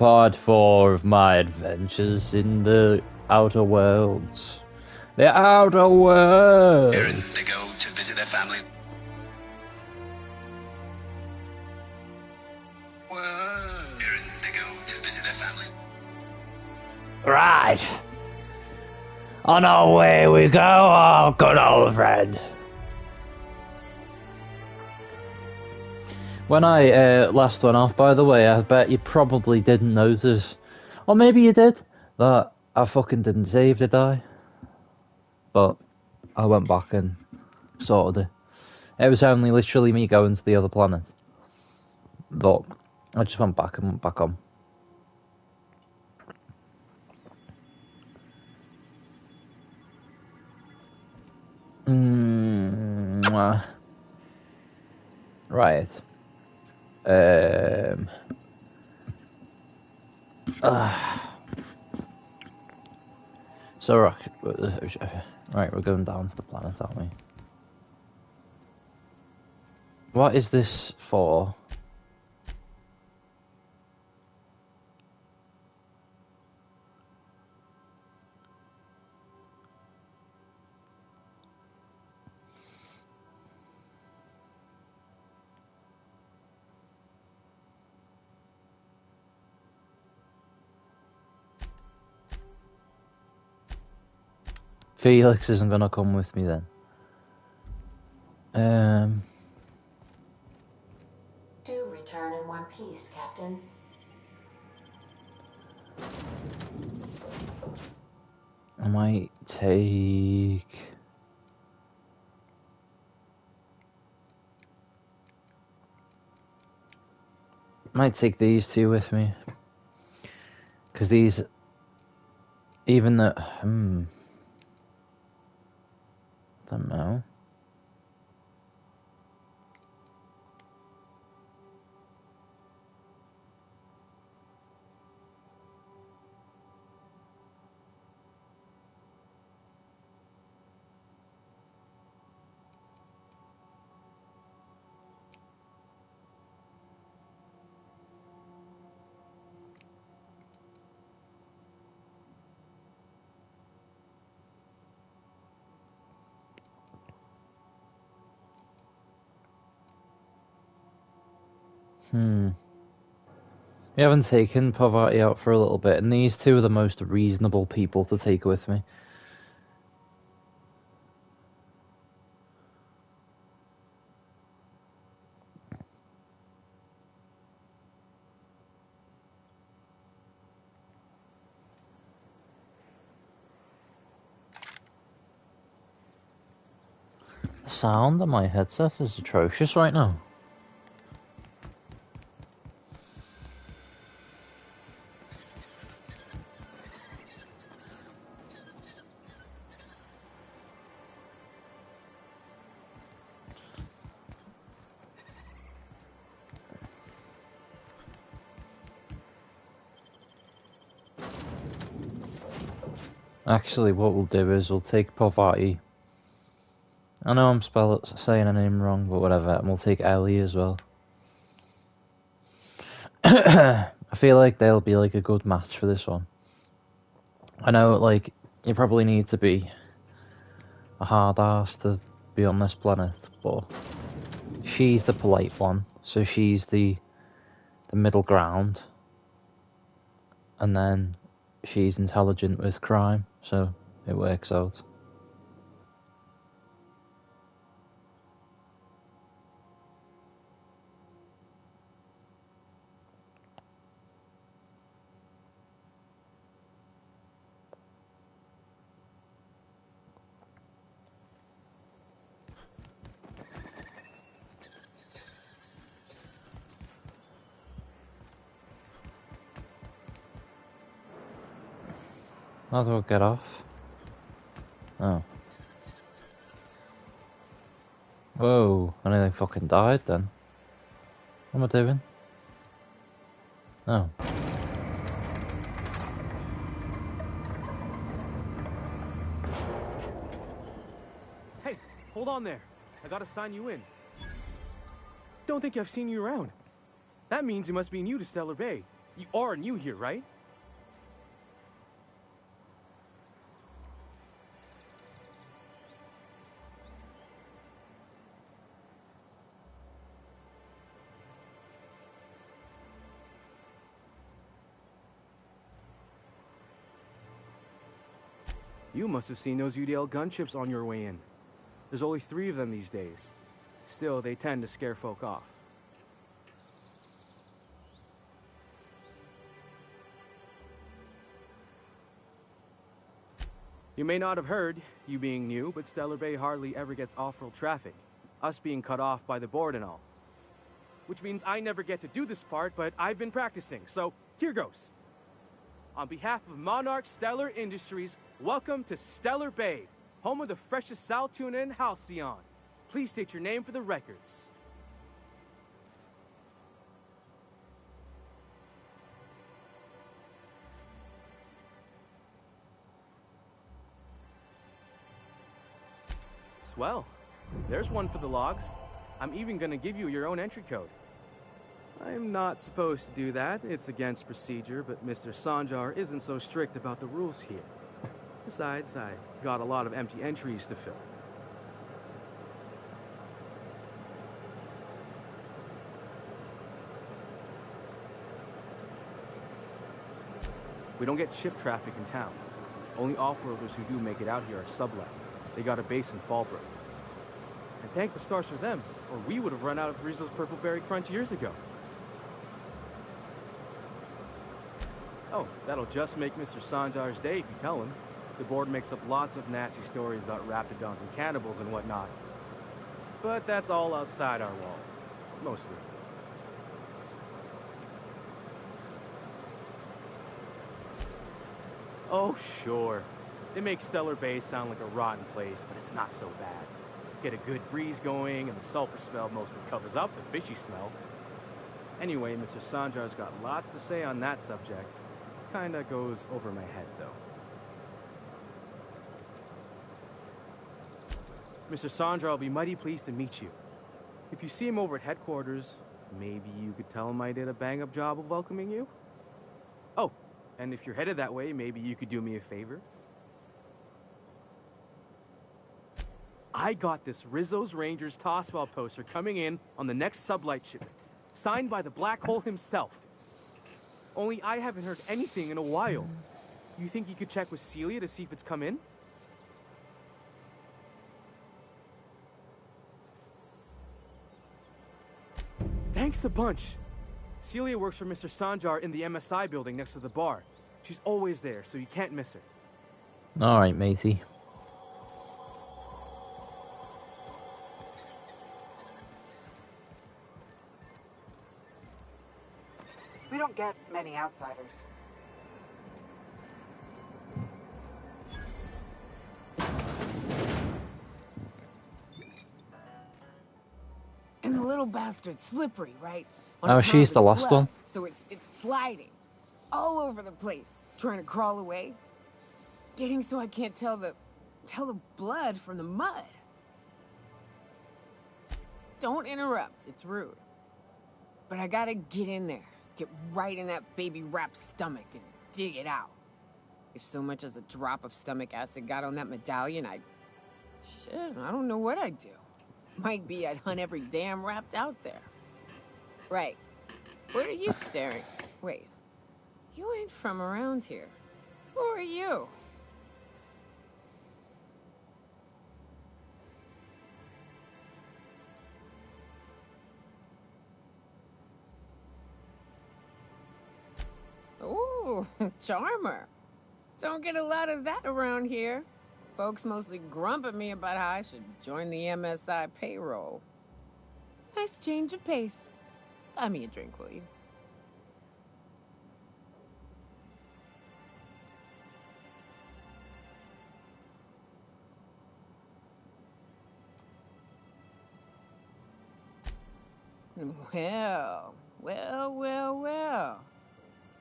Part 4 of my adventures in the outer worlds. The outer world! Aaron, they go to visit their families. Aaron, they go to visit their families. Right! On our way we go, our good old friend. When I last went off, by the way, I bet you probably didn't notice, or maybe you did, that I fucking didn't save, did I? But I went back and sorted it. It was only literally me going to the other planet. But I just went back and went back on. Right. So, right, we're going down to the planet, aren't we? What is this for? Felix isn't gonna come with me then. Do return in one piece, Captain. I might take... these two with me. Because these... Even the... don't know. We haven't taken Poverty out for a little bit, and these two are the most reasonable people to take with me. The sound on my headset is atrocious right now. Actually, what we'll do is we'll take Poverty. I know I'm saying her name wrong, but whatever. And we'll take Ellie as well. I feel like they'll be like a good match for this one. I know, like, you probably need to be a hard ass to be on this planet, but she's the polite one, so she's the middle ground, and then she's intelligent with crime, so it works out. How do I get off? Oh. Whoa, I nearly fucking died then. What am I doing? Oh. Hey, hold on there. I gotta sign you in. Don't think I've seen you around. That means you must be new to Stellar Bay. You are new here, right? You must have seen those UDL gunships on your way in. There's only 3 of them these days. Still, they tend to scare folk off. You may not have heard, you being new, but Stellar Bay hardly ever gets off-road traffic. Us being cut off by the board and all. Which means I never get to do this part, but I've been practicing, so here goes. On behalf of Monarch Stellar Industries, welcome to Stellar Bay, home of the freshest sal tuna in Halcyon. Please state your name for the records. Swell. There's one for the logs. I'm even gonna give you your own entry code. I'm not supposed to do that. It's against procedure, but Mr. Sanjar isn't so strict about the rules here. Besides, I got a lot of empty entries to fill. We don't get ship traffic in town. Only off-roaders who do make it out here are sublet. They got a base in Fallbrook. And thank the stars for them, or we would have run out of Rizzo's Purple Berry Crunch years ago. Oh, that'll just make Mr. Sanjar's day if you tell him. The board makes up lots of nasty stories about raptidons and cannibals and whatnot. But that's all outside our walls. Mostly. Oh, sure. They make Stellar Bay sound like a rotten place, but it's not so bad. Get a good breeze going, and the sulfur smell mostly covers up the fishy smell. Anyway, Mr. Sanjar's got lots to say on that subject. Kinda goes over my head, though. Mr. Sanjar will be mighty pleased to meet you. If you see him over at headquarters, maybe you could tell him I did a bang-up job of welcoming you? Oh, and if you're headed that way, maybe you could do me a favor? I got this Rizzo's Rangers Tosswell poster coming in on the next sublight shipment, signed by the Black Hole himself. Only I haven't heard anything in a while. You think you could check with Celia to see if it's come in? Thanks a bunch. Celia works for Mr. Sanjar in the MSI building next to the bar. She's always there, so you can't miss her. Alright, matey. We don't get many outsiders. And the little bastard's slippery, right? Oh, she's the last one. So it's sliding all over the place, trying to crawl away. Getting so I can't tell the blood from the mud. Don't interrupt, it's rude. But I gotta get in there, get right in that baby rap's stomach and dig it out. If so much as a drop of stomach acid got on that medallion, shit, I don't know what I'd do. Might be I'd hunt every damn rapt out there. Right. What are you staring? Wait. You ain't from around here. Who are you? Ooh, charmer. Don't get a lot of that around here. Folks mostly grump at me about how I should join the MSI payroll. Nice change of pace. Buy me a drink, will you? Well.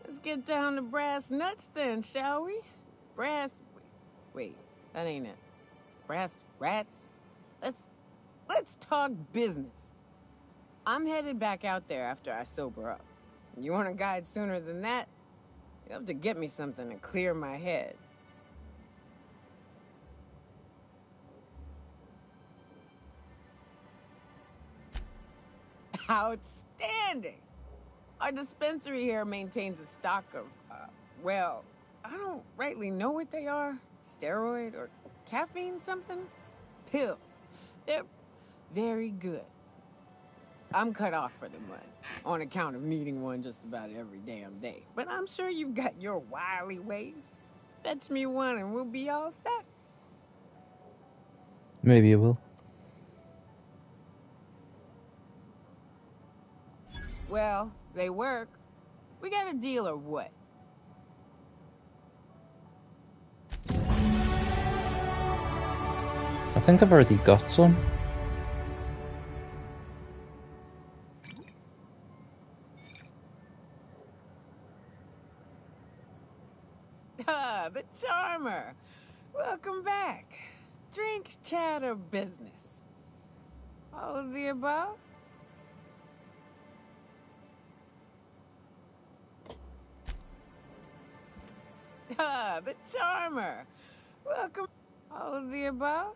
Let's get down to brass nuts then, shall we? Wait, that ain't it. Brass rats? Let's talk business. I'm headed back out there after I sober up. You want a guide sooner than that? You'll have to get me something to clear my head. Outstanding! Our dispensary here maintains a stock of, well, I don't rightly know what they are. Steroid or caffeine somethings? Pills. They're very good. I'm cut off for the month, on account of needing one just about every damn day. But I'm sure you've got your wily ways. Fetch me one and we'll be all set. Maybe you will. Well, they work. We got a deal or what? I think I've already got some. Ah, the charmer. Welcome back. Drink, chat, or business? All of the above? Ah, the charmer. Welcome. All of the above?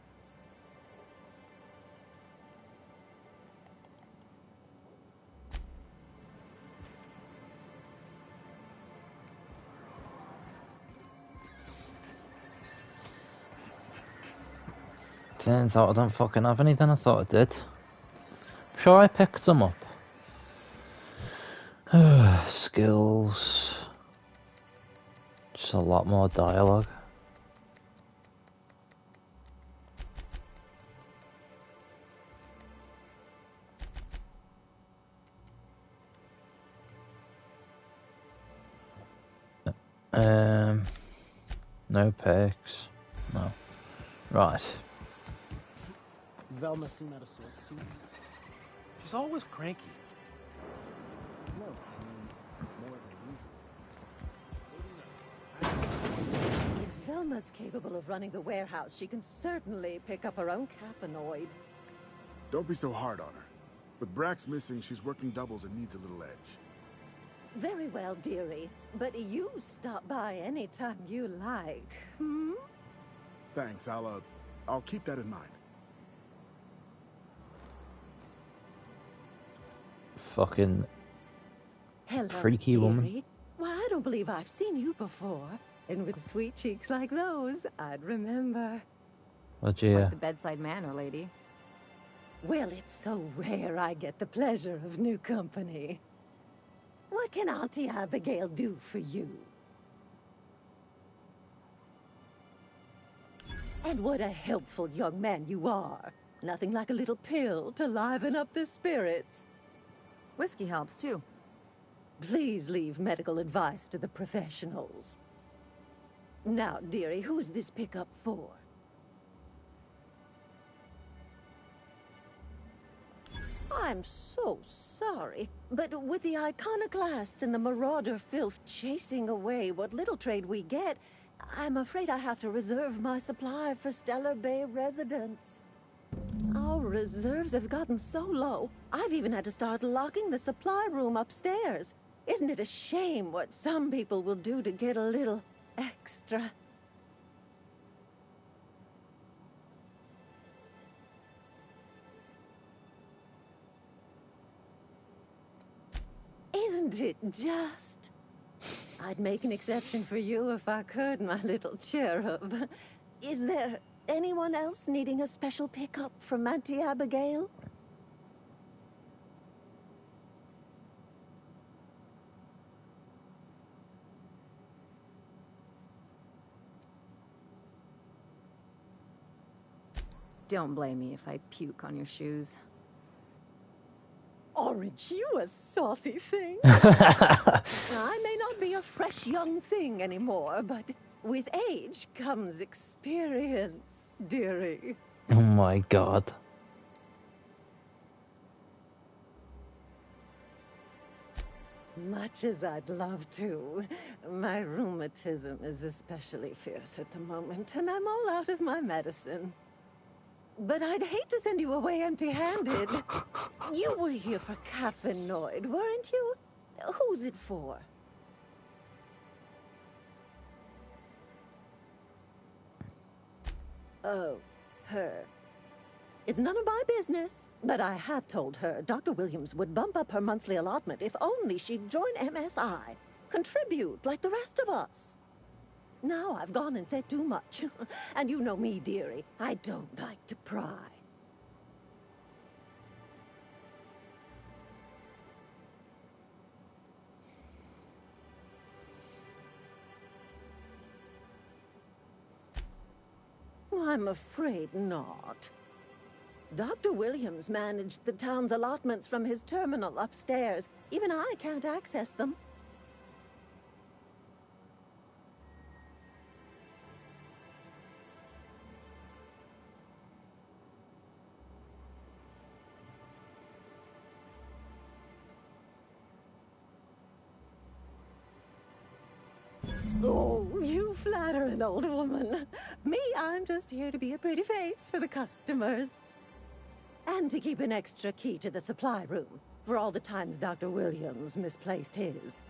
Turns out I don't fucking have anything. I thought I did. Sure, I picked them up. Skills. Just a lot more dialogue. No perks. No. Right. Velma seem out of sorts to you? She's always cranky. No, I mean, more than usual. If Velma's capable of running the warehouse, she can certainly pick up her own caffeinoid. Don't be so hard on her. With Brax missing, she's working doubles and needs a little edge. Very well, dearie. But you stop by anytime you like, hmm? Thanks, I'll keep that in mind. Fucking Hello, freaky dearie. woman. Why, I don't believe I've seen you before. And with sweet cheeks like those, I'd remember. Oh dear. Like the bedside manner, lady. Well, it's so rare I get the pleasure of new company. What can Auntie Abigail do for you? And what a helpful young man you are. Nothing like a little pill to liven up the spirits. Whiskey helps, too. Please leave medical advice to the professionals. Now, dearie, who's this pickup for? I'm so sorry, but with the iconoclasts and the marauder filth chasing away what little trade we get, I'm afraid I have to reserve my supply for Stellar Bay residents. Our reserves have gotten so low, I've even had to start locking the supply room upstairs. Isn't it a shame what some people will do to get a little extra? Isn't it just? I'd make an exception for you if I could, my little cherub. Is there anyone else needing a special pickup from Auntie Abigail? Don't blame me if I puke on your shoes. Orange, you a saucy thing. I may not be a fresh young thing anymore, but with age comes experience, dearie. Oh my god. Much as I'd love to, my rheumatism is especially fierce at the moment, and I'm all out of my medicine. But I'd hate to send you away empty-handed. You were here for caffeinoid, weren't you? Who's it for? Oh, her. It's none of my business, but I have told her Dr. Williams would bump up her monthly allotment if only she'd join MSI. Contribute like the rest of us. Now I've gone and said too much. And you know me, dearie. I don't like to pry. I'm afraid not. Dr. Williams managed the town's allotments from his terminal upstairs. Even I can't access them. Oh, you flatter an old woman. Me, I'm just here to be a pretty face for the customers. And to keep an extra key to the supply room, for all the times Dr. Williams misplaced his.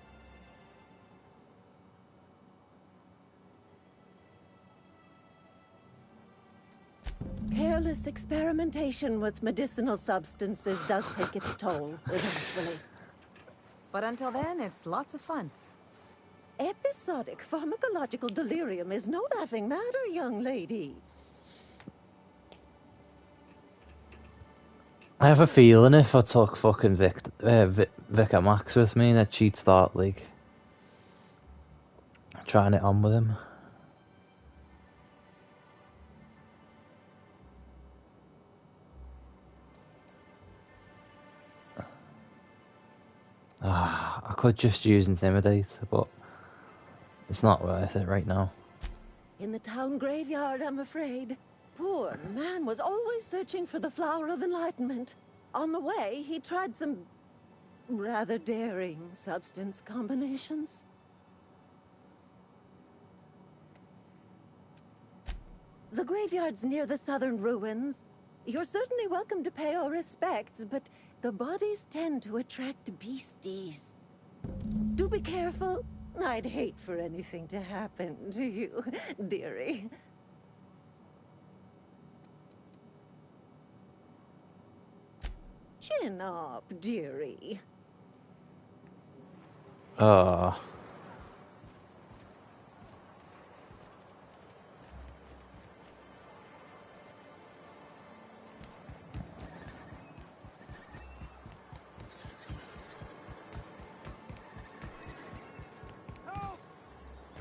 Careless experimentation with medicinal substances does take its toll, eventually. But until then, it's lots of fun. Episodic pharmacological delirium is no laughing matter, young lady. I have a feeling if I took fucking Vicar Max with me, that she'd start, like, trying it on with him. I could just use Intimidate, but it's not worth it right now. In the town graveyard, I'm afraid. Poor man was always searching for the flower of enlightenment. On the way, he tried some rather daring substance combinations. The graveyard's near the southern ruins. You're certainly welcome to pay our respects, but the bodies tend to attract beasties. Do be careful. I'd hate for anything to happen to you, dearie. Chin up, dearie. Help!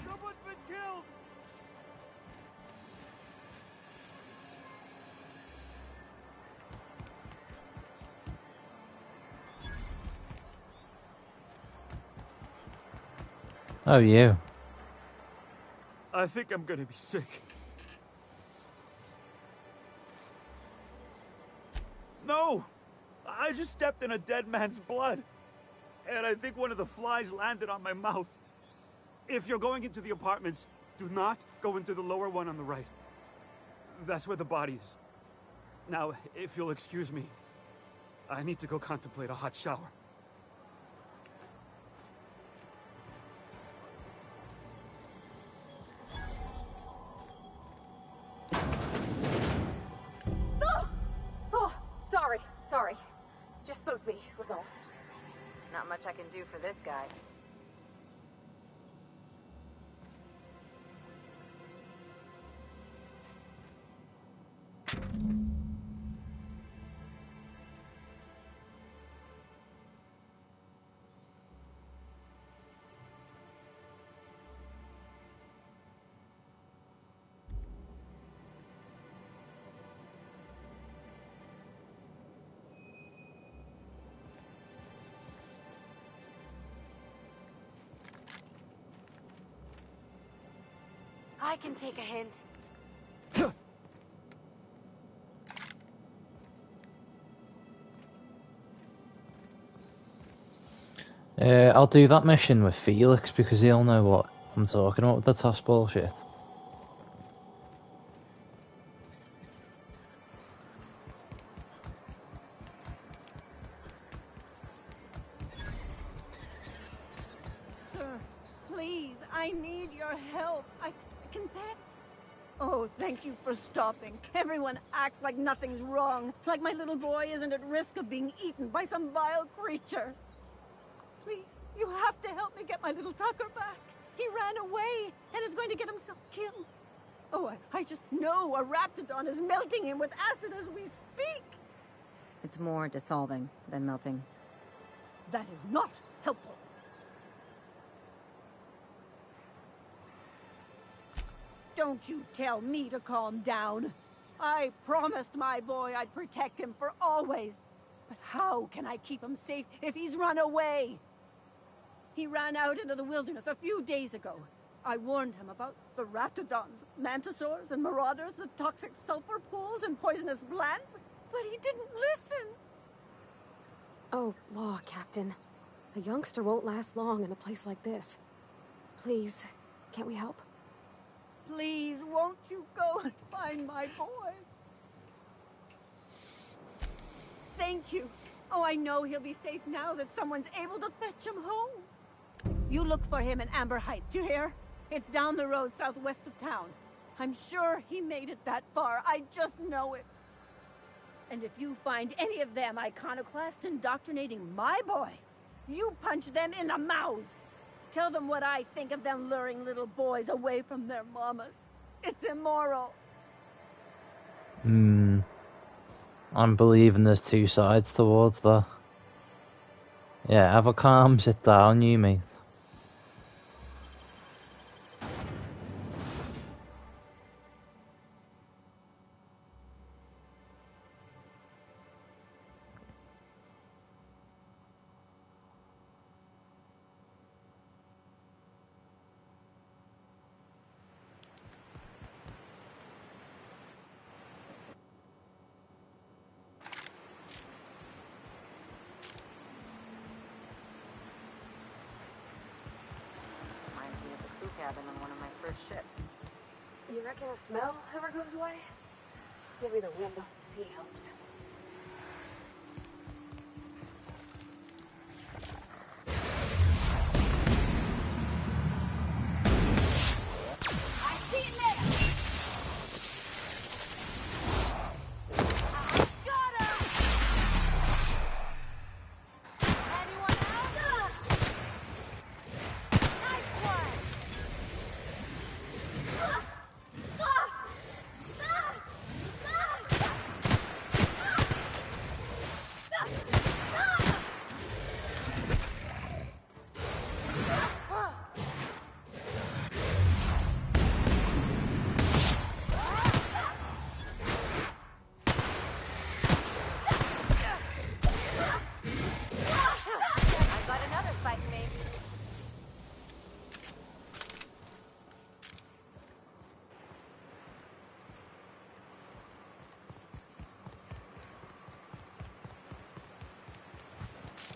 Someone's been killed! Oh, you. I think I'm gonna be sick. No! I just stepped in a dead man's blood. And I think one of the flies landed on my mouth. If you're going into the apartments, do not go into the lower one on the right. That's where the body is. Now, if you'll excuse me, I need to go contemplate a hot shower. Sorry. Just spooked me, was all. Not much I can do for this guy. I can take a hint. I'll do that mission with Felix because he'll know what I'm talking about with the toss bullshit. need your help. I can pay. Oh, thank you for stopping. Everyone acts like nothing's wrong, like my little boy isn't at risk of being eaten by some vile creature. Please, you have to help me get my little Tucker back. He ran away and is going to get himself killed. Oh, I just know a raptidon is melting him with acid as we speak. It's more dissolving than melting. That is not helpful. Don't you tell me to calm down. I promised my boy I'd protect him for always. But how can I keep him safe if he's run away? He ran out into the wilderness a few days ago. I warned him about the raptidons, mantisaurs, and marauders, the toxic sulfur pools, and poisonous glands, but he didn't listen. Oh, law, Captain. A youngster won't last long in a place like this. Please, can't we help? Please, won't you go and find my boy? Thank you. Oh, I know he'll be safe now that someone's able to fetch him home. You look for him in Amber Heights, you hear? It's down the road southwest of town. I'm sure he made it that far. I just know it. And if you find any of them iconoclasts indoctrinating my boy, you punch them in the mouths. Tell them what I think of them luring little boys away from their mamas. It's immoral. I'm believing there's two sides towards that. Yeah, have a calm sit down, you mate. On one of my first ships. You reckon the smell ever goes away? Maybe the wind off the sea helps.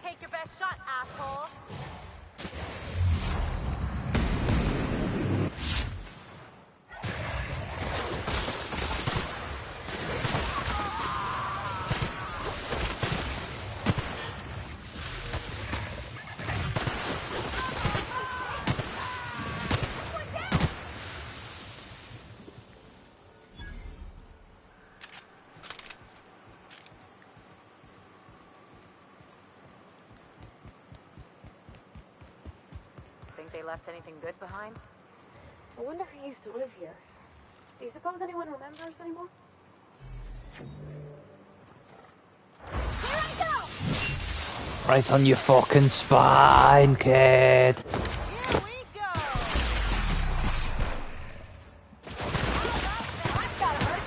Take your best shot, asshole. Think they left anything good behind? I wonder who used to live here. Do you suppose anyone remembers anymore? Here I go! Right on your fucking spine, kid. Here we go! That's gotta hurt.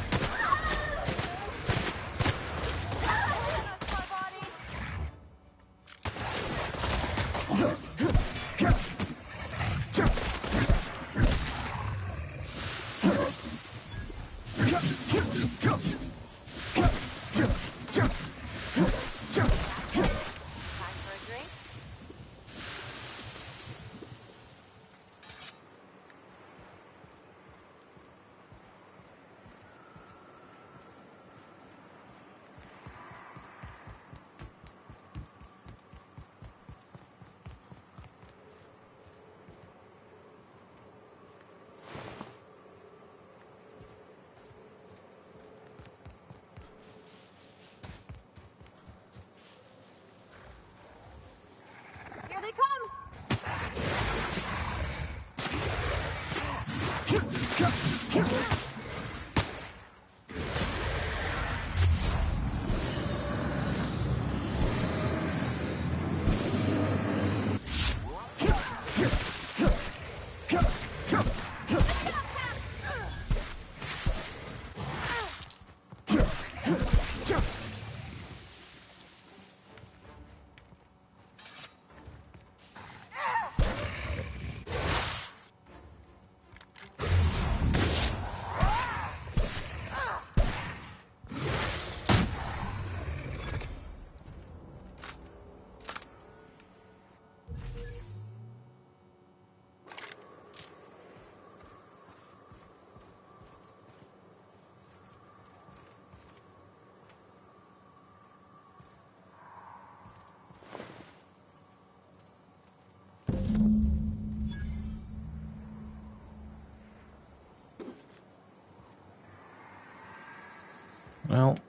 Well,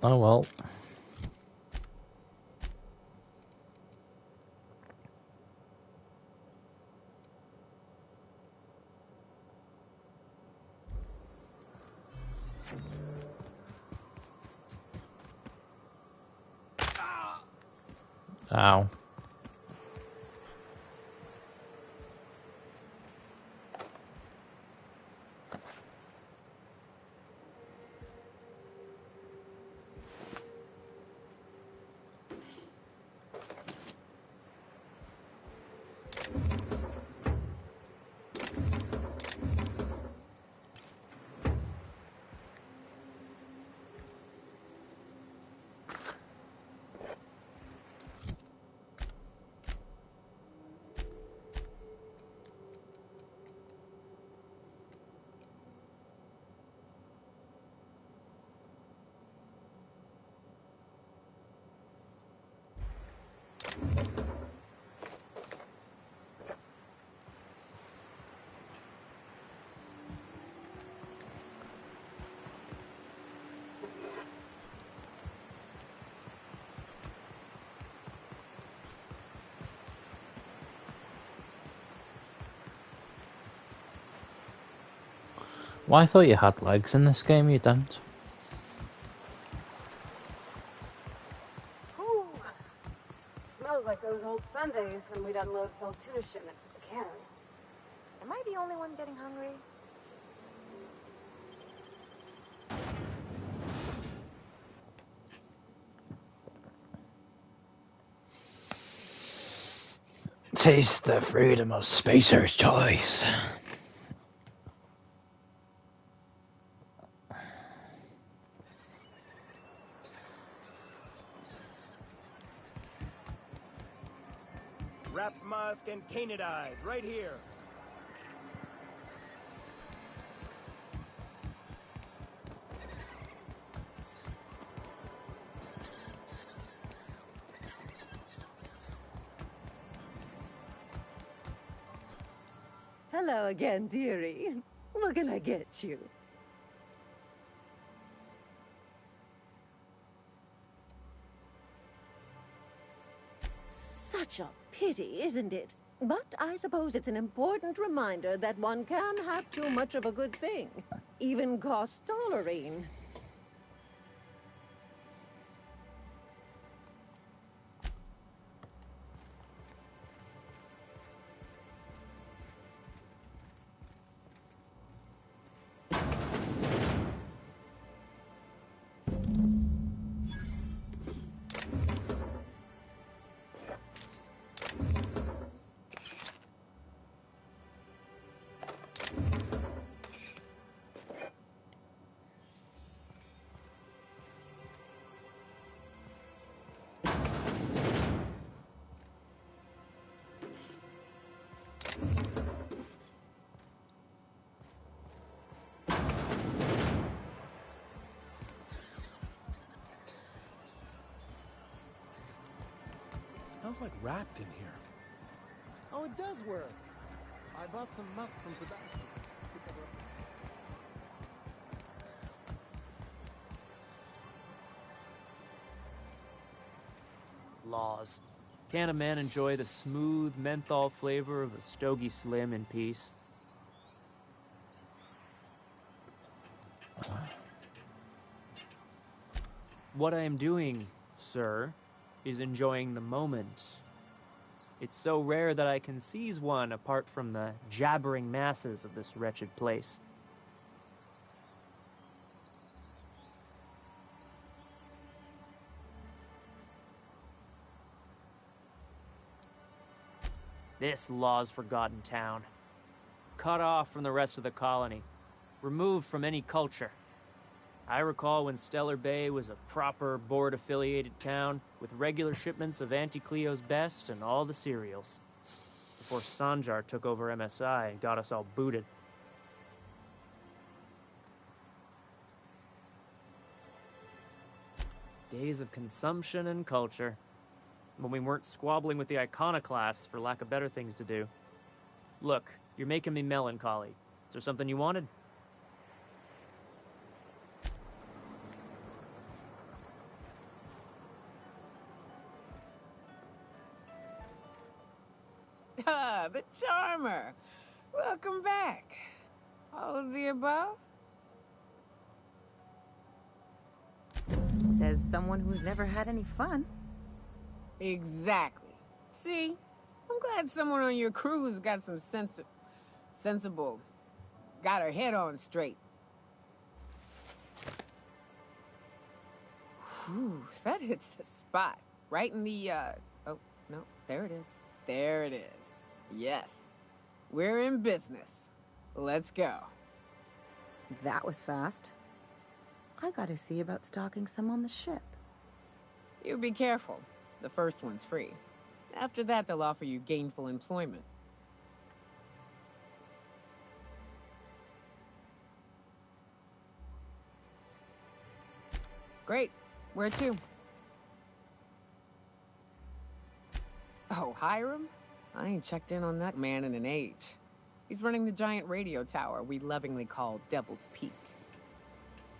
oh well. Ow. Well, I thought you had legs in this game, you don't. Ooh, smells like those old Sundays when we'd unload sold tuna shipments at the cannery. Am I the only one getting hungry? Taste the freedom of Spacer's choice. Wrapped musk and canid eyes, right here. Hello again, dearie. What can I get you? Such a pity, isn't it? But I suppose it's an important reminder that one can have too much of a good thing. Even cost tolerine. Smells like wrapped in here. Oh, it does work. I bought some musk from Sebastian. Laws. Can a man enjoy the smooth menthol flavor of a Stogie Slim in peace? What I am doing, sir, is enjoying the moment. It's so rare that I can seize one apart from the jabbering masses of this wretched place. This Law's Forgotten town. Cut off from the rest of the colony. Removed from any culture. I recall when Stellar Bay was a proper board-affiliated town with regular shipments of Auntie Cleo's best and all the cereals. Before Sanjar took over MSI and got us all booted. Days of consumption and culture. When we weren't squabbling with the iconoclasts for lack of better things to do. Look, you're making me melancholy. Is there something you wanted? Ah, the charmer. Welcome back. All of the above? Says someone who's never had any fun. Exactly. See? I'm glad someone on your crew's got some sensible. Got her head on straight. Whew, that hits the spot. Right in the, oh, no, there it is. There it is. Yes. We're in business. Let's go. That was fast. I gotta see about stocking some on the ship. You be careful. The first one's free. After that, they'll offer you gainful employment. Great. Where to? Oh, Hiram? I ain't checked in on that man in an age. He's running the giant radio tower we lovingly call Devil's Peak.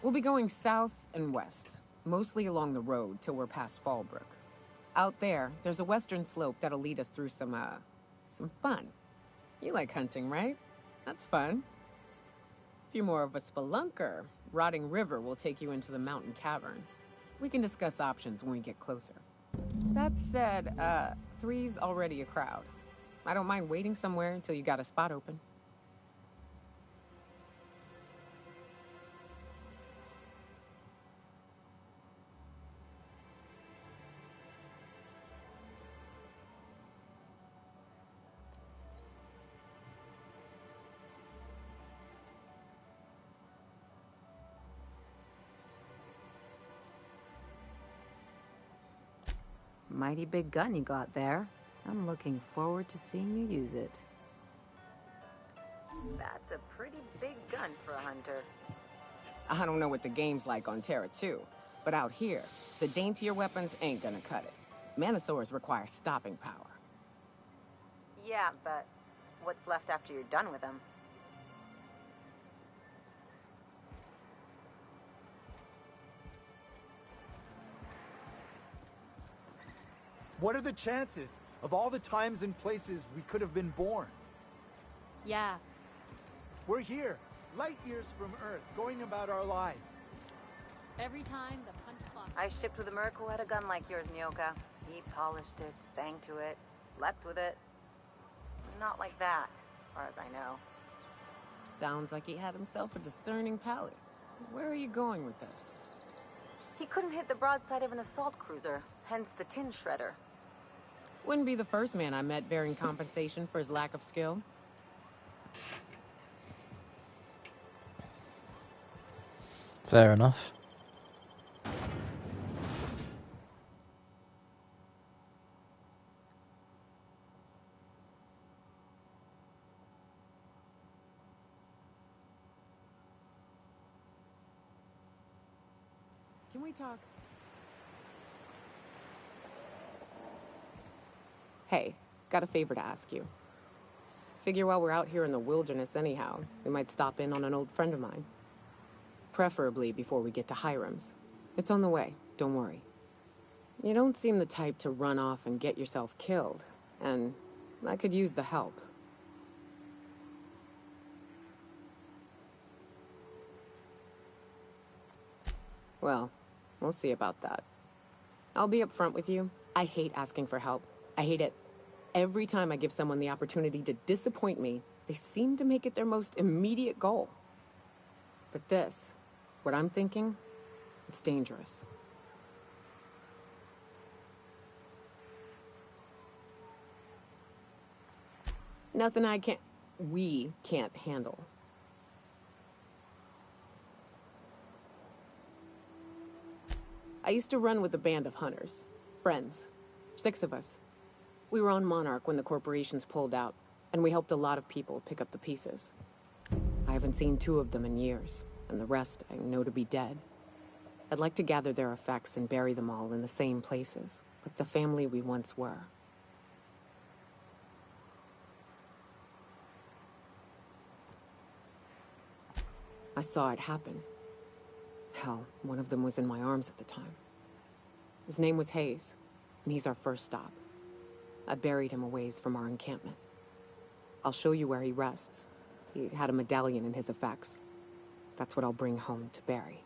We'll be going south and west, mostly along the road till we're past Fallbrook. Out there, there's a western slope that'll lead us through some fun. You like hunting, right? That's fun. If you're more of a spelunker, Rotting River will take you into the mountain caverns. We can discuss options when we get closer. That said, 3's already a crowd. I don't mind waiting somewhere until you got a spot open. Mighty big gun you got there. I'm looking forward to seeing you use it. That's a pretty big gun for a hunter. I don't know what the game's like on Terra 2, but out here, the daintier weapons ain't gonna cut it. Manosaurs require stopping power. Yeah, but what's left after you're done with them? What are the chances of all the times and places we could have been born? Yeah. We're here, light years from Earth, going about our lives. Every time the punch clock... I shipped with a merc who had a gun like yours, Nyoka. He polished it, sang to it, slept with it. Not like that, as far as I know. Sounds like he had himself a discerning palate. Where are you going with this? He couldn't hit the broadside of an assault cruiser, hence the tin shredder. Wouldn't be the first man I met bearing compensation for his lack of skill. Fair enough. Can we talk? Hey, got a favor to ask you. Figure while we're out here in the wilderness anyhow, we might stop in on an old friend of mine. Preferably before we get to Hiram's. It's on the way, don't worry. You don't seem the type to run off and get yourself killed, and I could use the help. Well, we'll see about that. I'll be upfront with you. I hate asking for help. I hate it. Every time I give someone the opportunity to disappoint me, they seem to make it their most immediate goal. But this, what I'm thinking, it's dangerous. Nothing we can't handle. I used to run with a band of hunters. Friends. 6 of us. We were on Monarch when the corporations pulled out, and we helped a lot of people pick up the pieces. I haven't seen 2 of them in years, and the rest I know to be dead. I'd like to gather their effects and bury them all in the same places, like the family we once were. I saw it happen. Hell, one of them was in my arms at the time. His name was Hayes, and he's our first stop. I buried him a ways from our encampment. I'll show you where he rests. He had a medallion in his effects. That's what I'll bring home to Barry.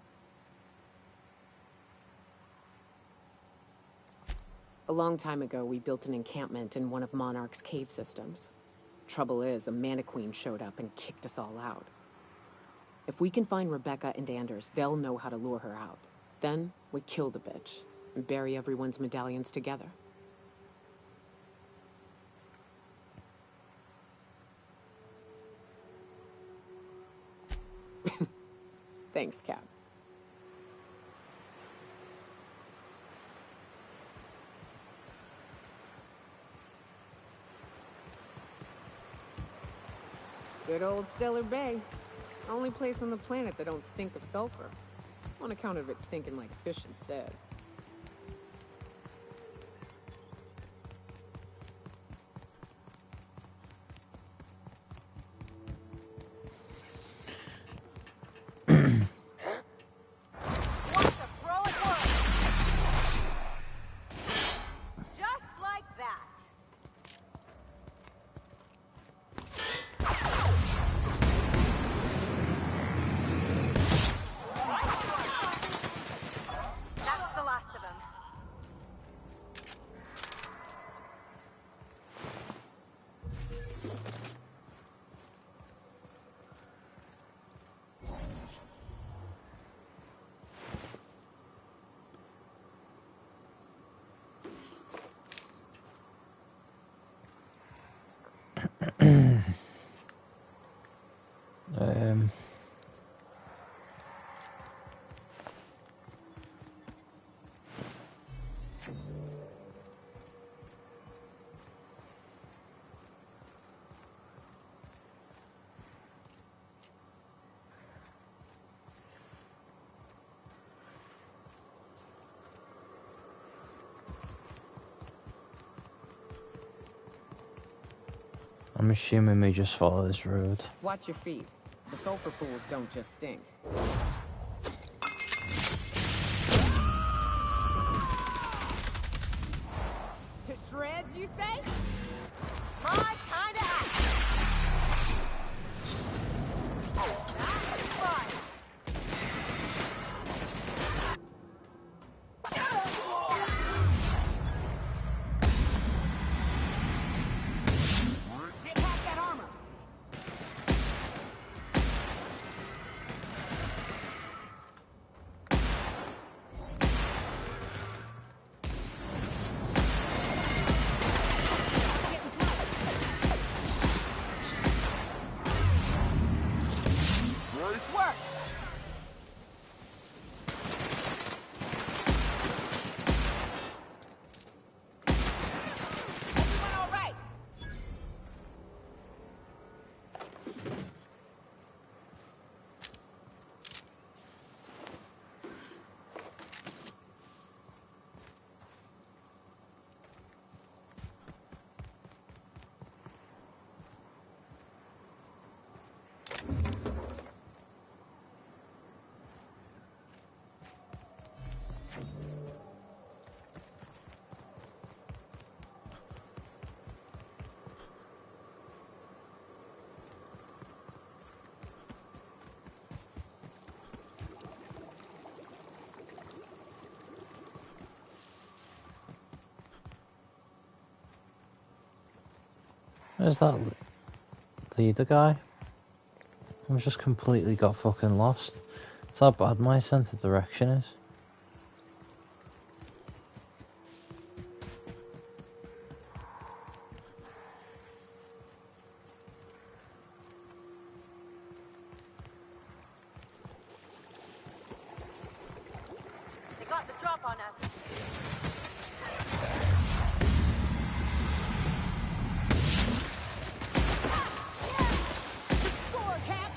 A long time ago, we built an encampment in one of Monarch's cave systems. Trouble is, a Mantiqueen showed up and kicked us all out. If we can find Rebecca and Anders, they'll know how to lure her out. Then, we kill the bitch, and bury everyone's medallions together. Thanks, Cap. Good old Stellar Bay. Only place on the planet that don't stink of sulfur. On account of it stinking like fish instead. I'm assuming we just follow this road. Watch your feet. The sulfur pools don't just stink. To shreds, you say? My kind of act. That's fun. Where's that leader guy? I've just completely got fucking lost. That's how bad my sense of direction is. They got the drop on us. Score, Cap!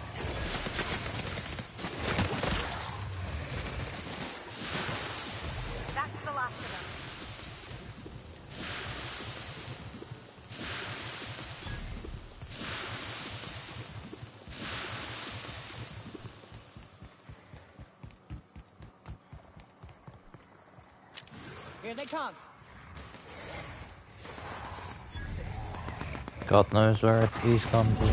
That's the last of them. Here they come. God knows where he's gone to.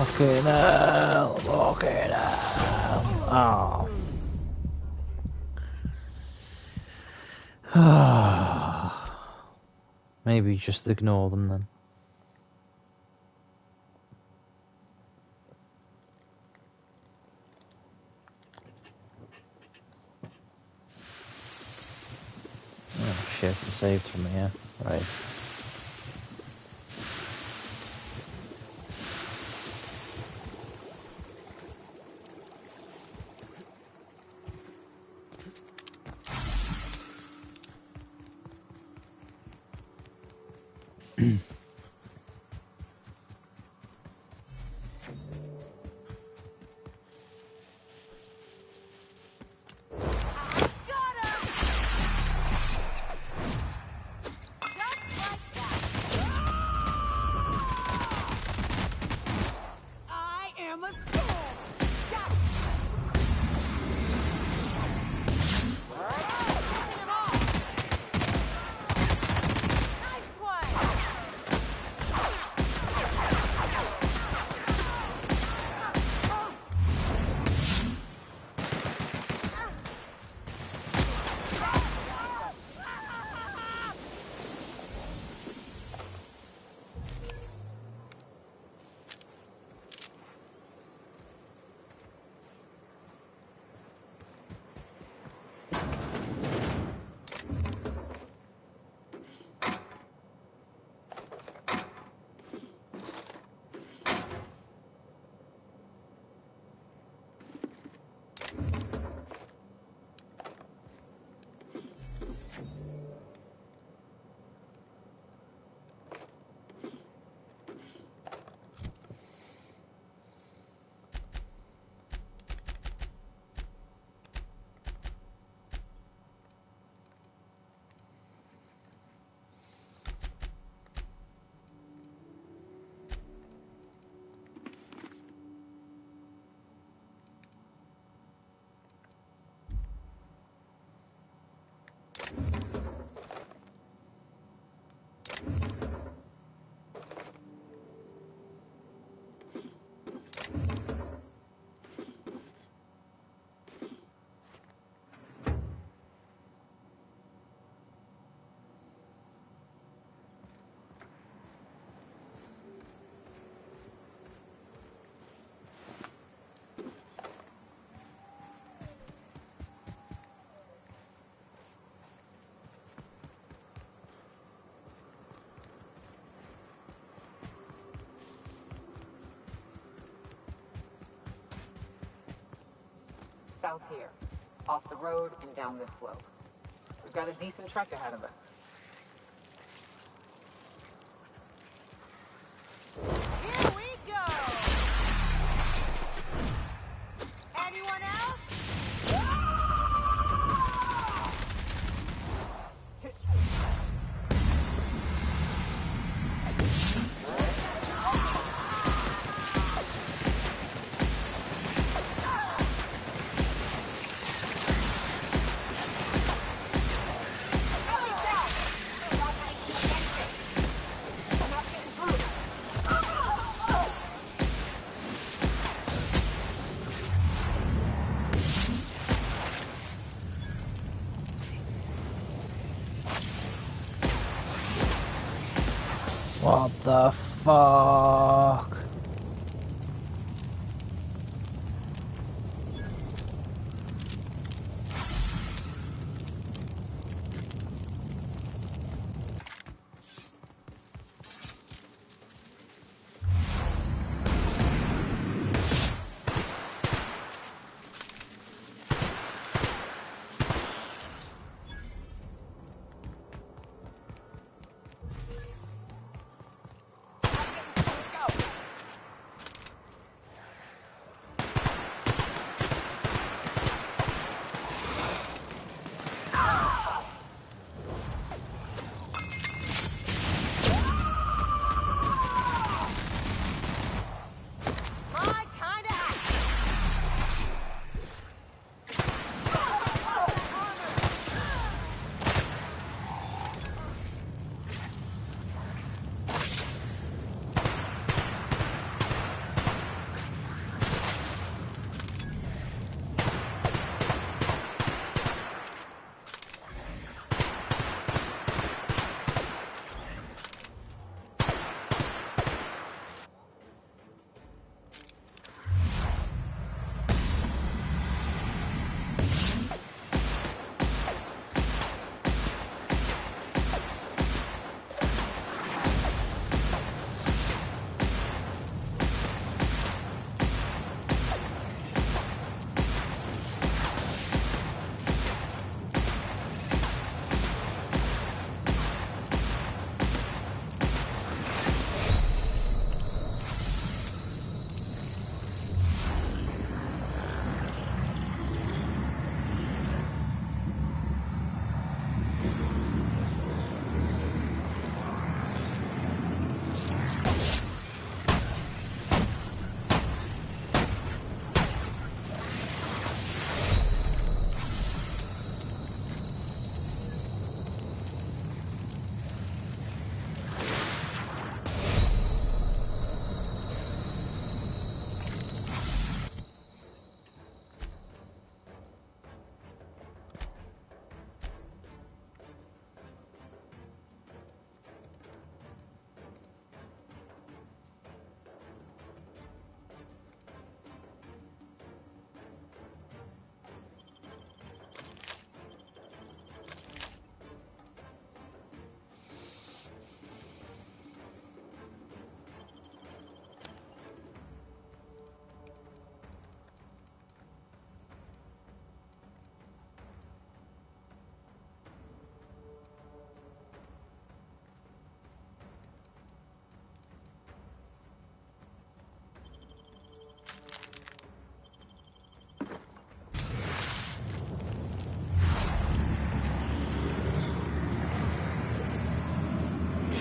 Fucking hell! Fucking hell! Oh. Maybe just ignore them then. Oh shit, it saved from here. Right. South here, off the road and down this slope. We've got a decent trek ahead of us. Here we go! Anyone else? What the fuck?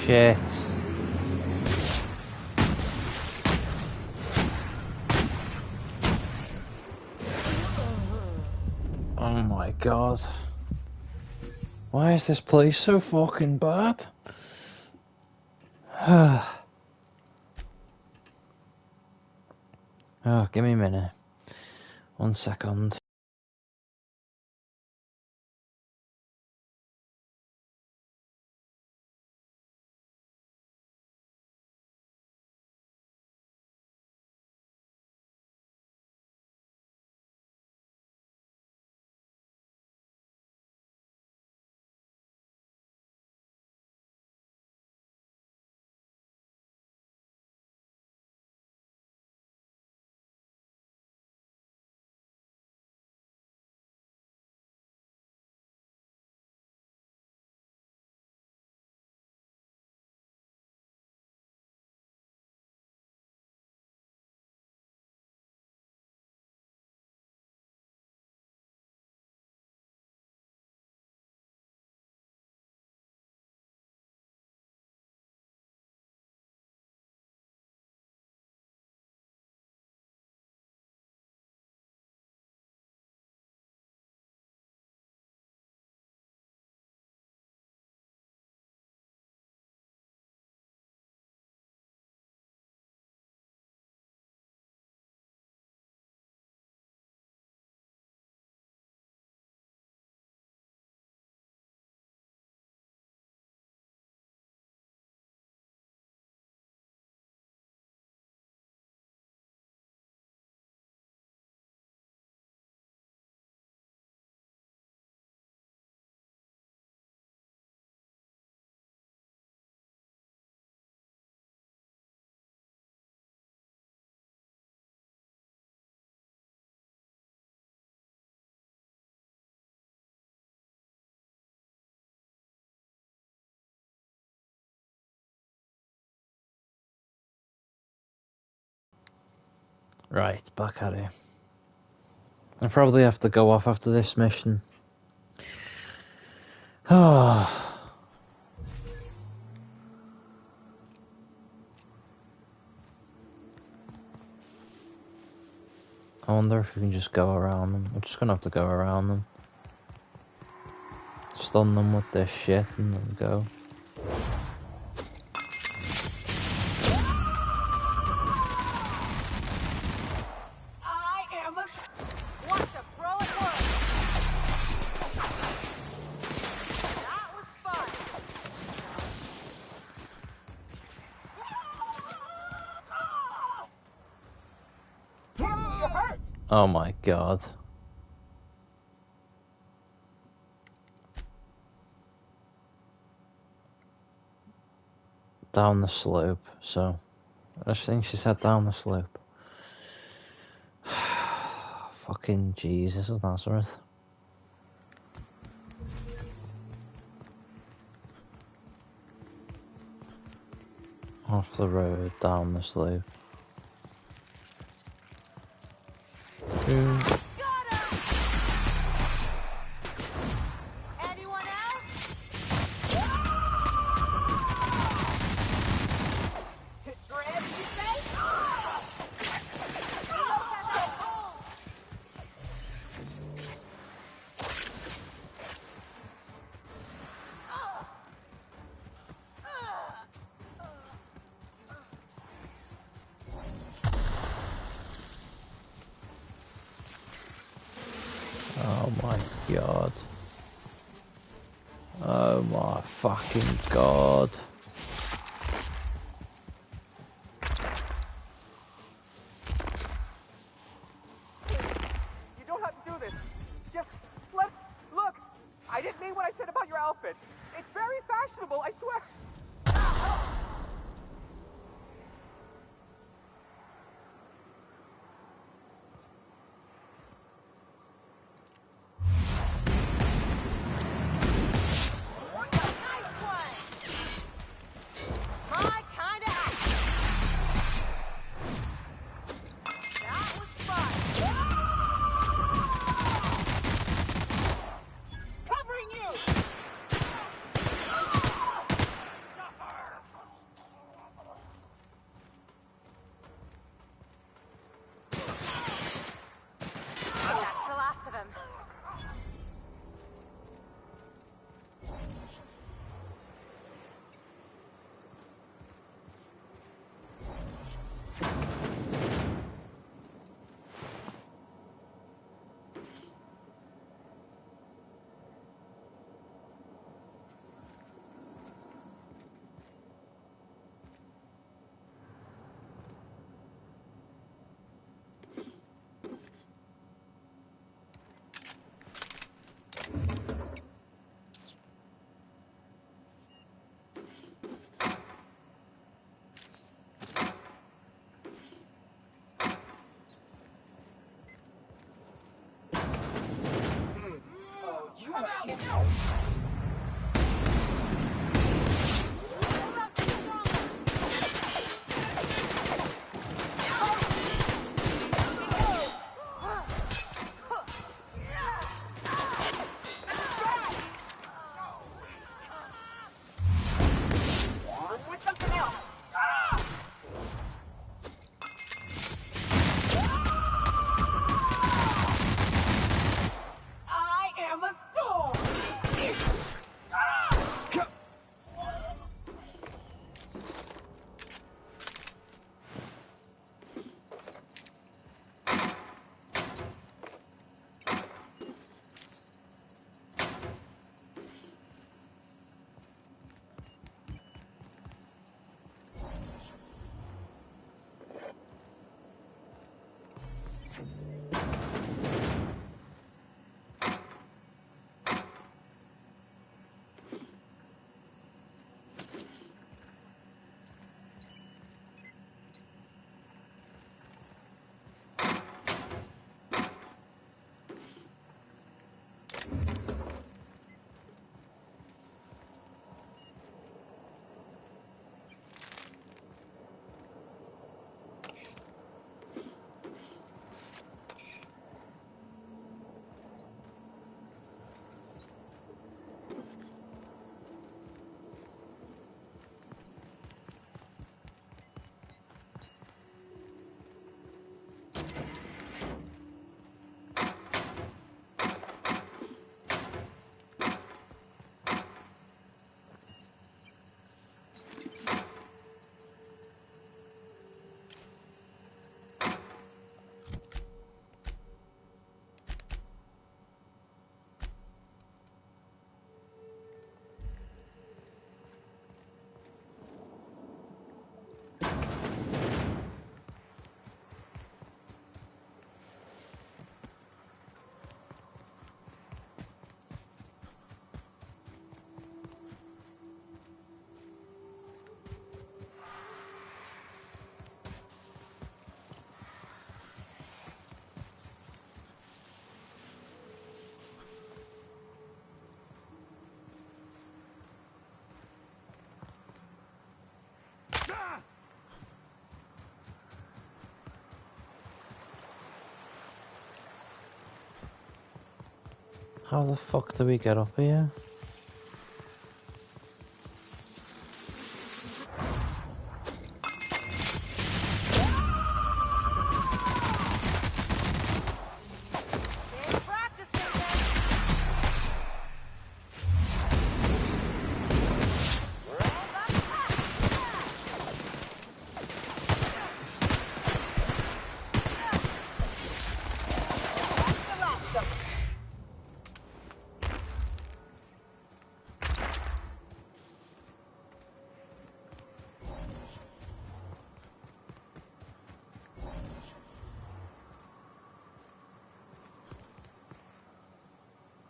Shit. Oh my god. Why is this place so fucking bad? Oh, give me a minute. 1 second. Right, back at it. I probably have to go off after this mission. Oh. I wonder if we can just go around them. We're just gonna have to go around them. Stun them with this shit and then go. Oh my god. Down the slope, so I just think she said down the slope. Fucking Jesus of Nazareth. Off the road, down the slope. Oh my god. Oh my fucking god. You don't have to do this. Just look. I didn't mean what I said about your outfit. It's very fashionable, I swear. How the fuck do we get up here?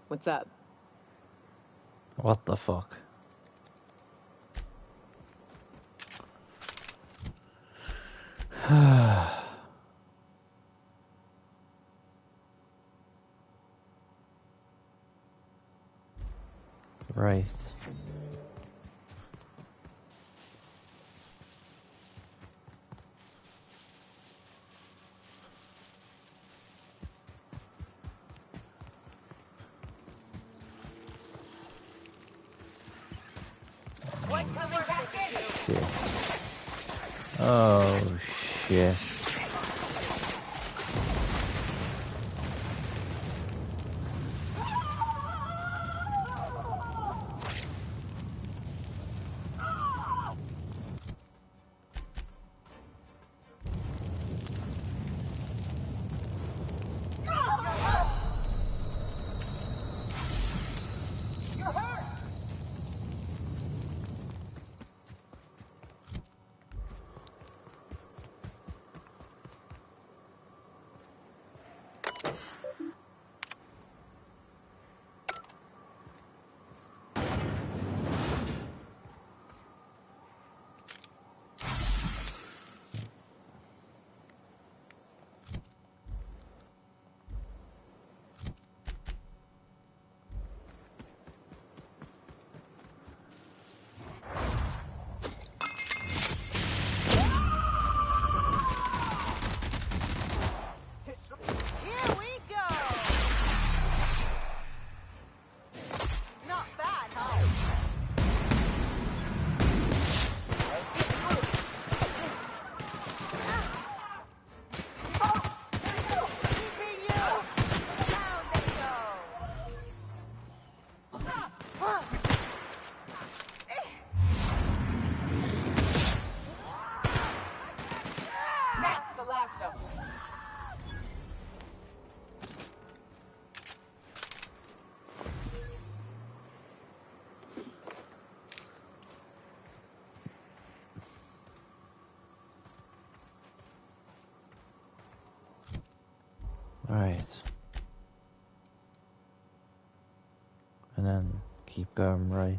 What's up? What the fuck? Right. Shit. Oh shit. That's the last of them. Right. And then keep going right.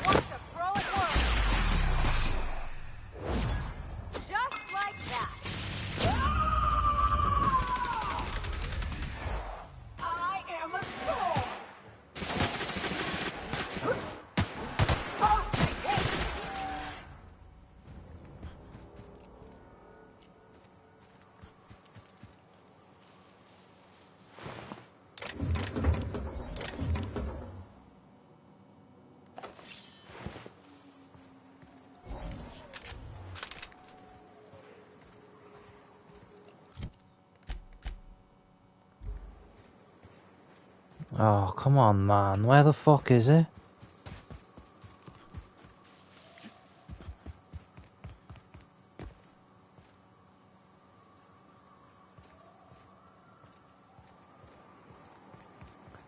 Want to throw it once. Just like that. I am a soul. Oh, come on, man. Where the fuck is it?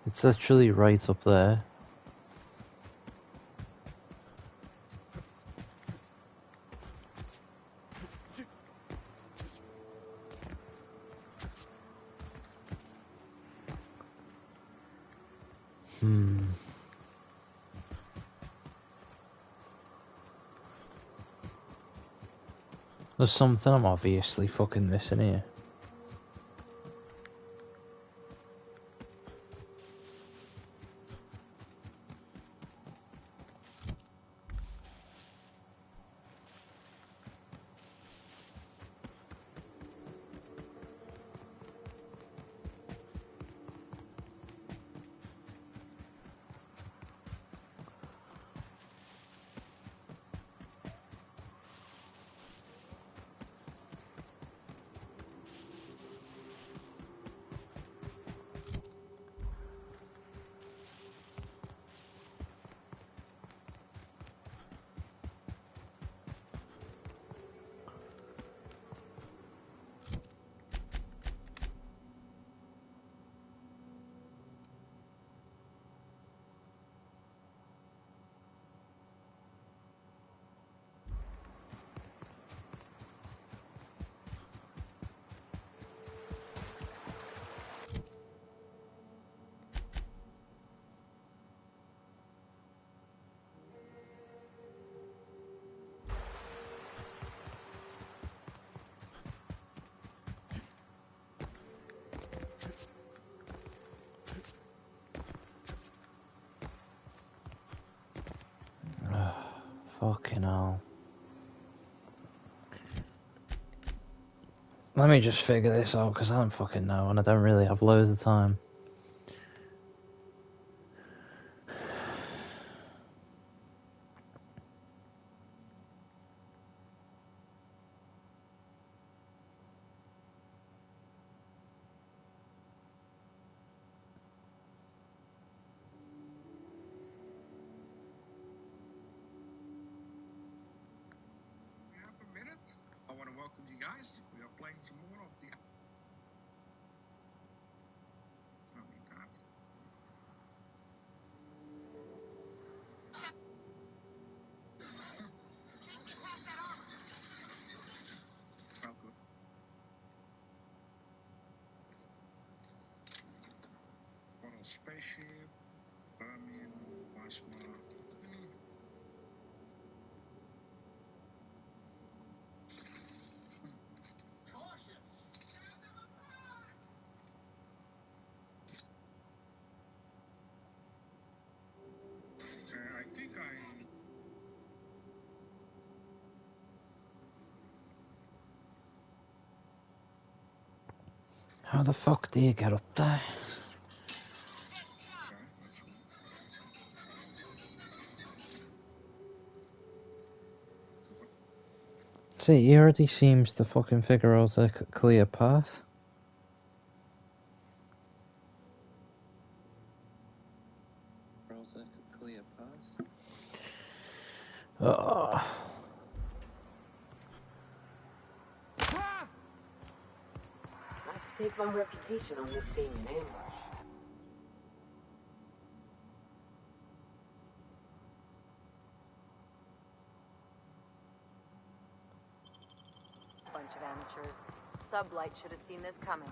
It's literally right up there. There's something I'm obviously fucking missing here. Fucking hell. Let me just figure this out, because I don't fucking know, and I don't really have loads of time. I want to welcome you guys. We are playing some more of the... Oh my god. Oh, good. What a spaceship. Birmingham, plasma. How the fuck do you get up there? See, he already seems to fucking figure out a clear path. Oh. Let's stake my reputation on this being an ambush. Bunch of amateurs. Sublight should have seen this coming.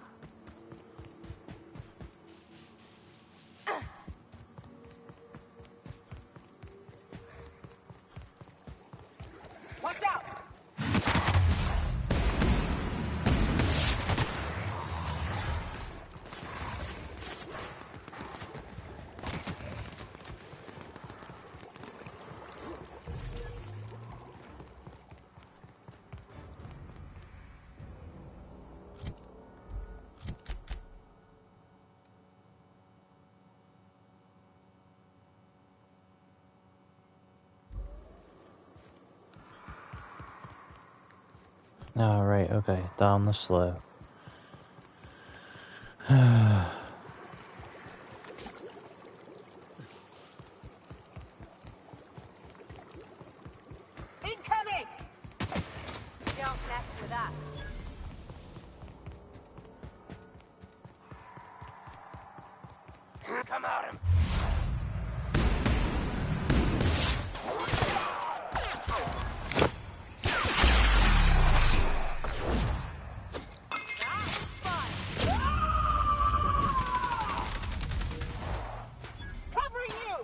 Watch out! Oh, right, okay, down the slope. Incoming! Don't mess with us. Come at him! Covering you!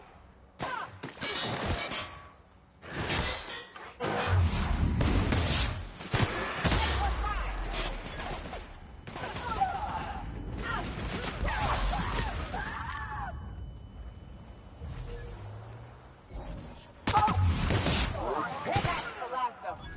That's the last of them.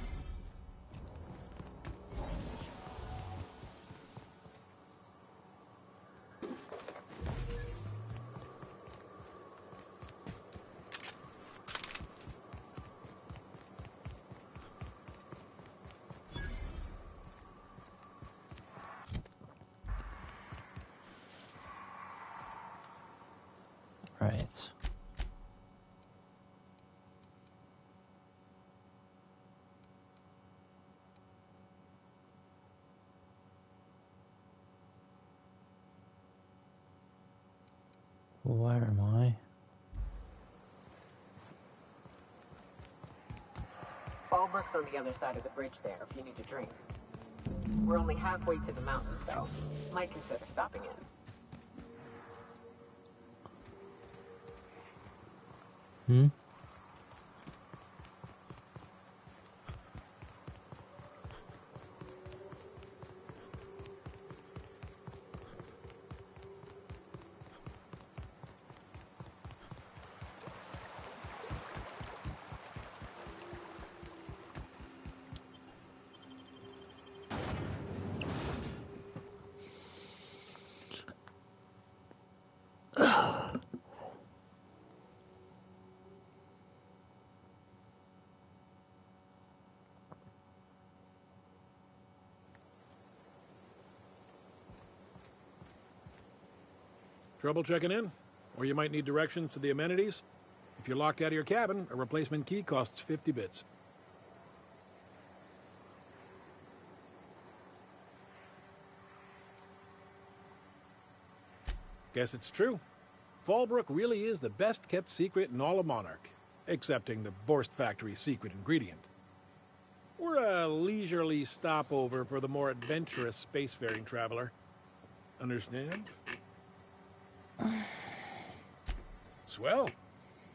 Right. Where am I? Fallbrook's on the other side of the bridge there if you need a drink. We're only halfway to the mountains, though. Might consider stopping in. Hmm? Trouble checking in? Or you might need directions to the amenities? If you're locked out of your cabin, a replacement key costs 50 bits. Guess it's true. Fallbrook really is the best-kept secret in all of Monarch, excepting the Borst Factory's secret ingredient. We're a leisurely stopover for the more adventurous spacefaring traveler. Understand? Swell.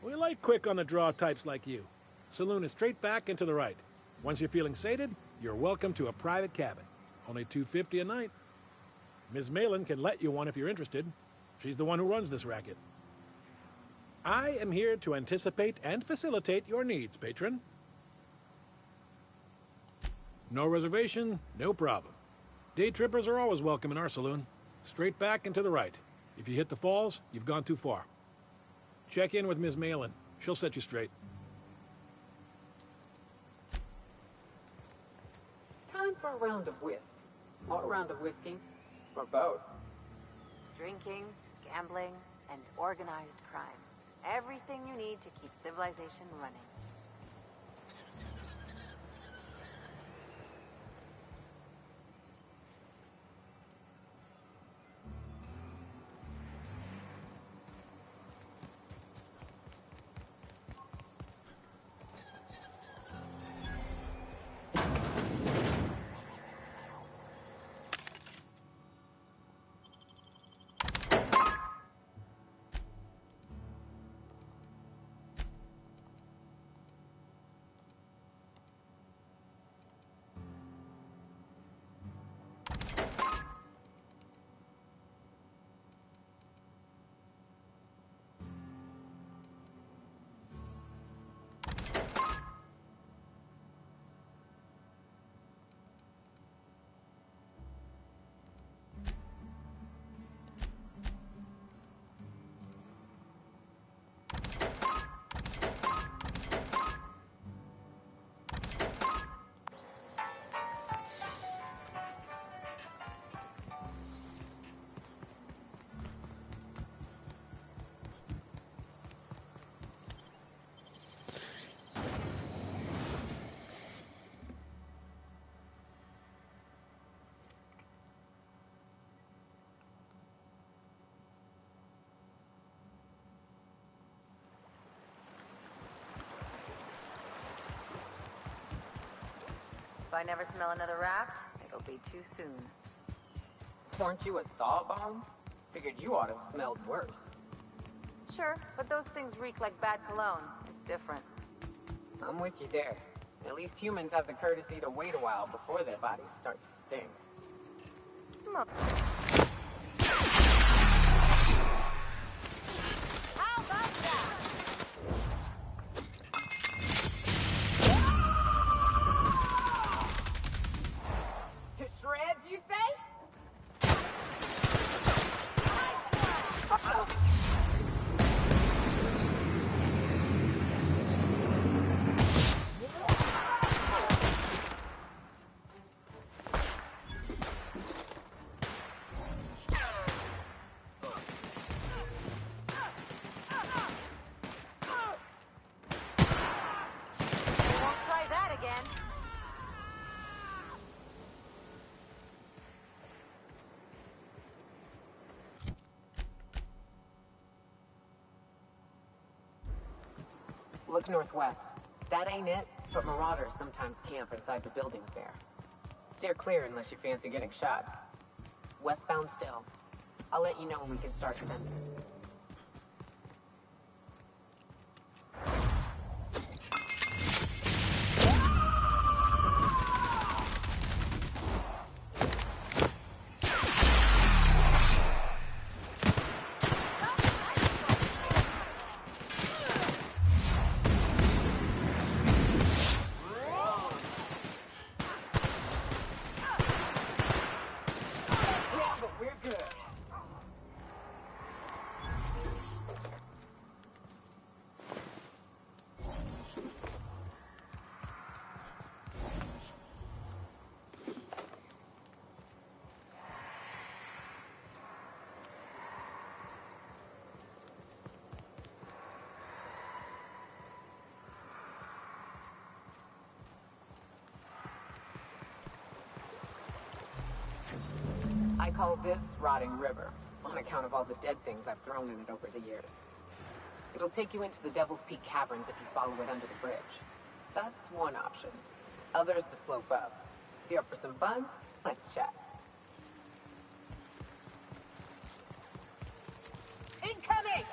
We like quick on the draw types like you. Saloon is straight back and to the right. Once you're feeling sated, you're welcome to a private cabin. Only $250 a night. Ms. Malin can let you one if you're interested. She's the one who runs this racket. I am here to anticipate and facilitate your needs, patron. No reservation, no problem. Day trippers are always welcome in our saloon. Straight back and to the right. If you hit the falls, you've gone too far. Check in with Ms. Malin. She'll set you straight. Time for a round of whist. Or a round of whiskey. Or both. Drinking, gambling, and organized crime. Everything you need to keep civilization running. If I never smell another raft, it'll be too soon. Weren't you a sawbones? Figured you ought to have smelled worse. Sure, but those things reek like bad cologne. It's different. I'm with you there. At least humans have the courtesy to wait a while before their bodies start to stink. How about that? To shreds, you say? Look northwest. That ain't it, but marauders sometimes camp inside the buildings there. Steer clear unless you fancy getting shot. Westbound still. I'll let you know when we can start defending. I call this Rotting River, on account of all the dead things I've thrown in it over the years. It'll take you into the Devil's Peak Caverns if you follow it under the bridge. That's one option. Others the slope up. If you're up for some fun, let's chat. Incoming!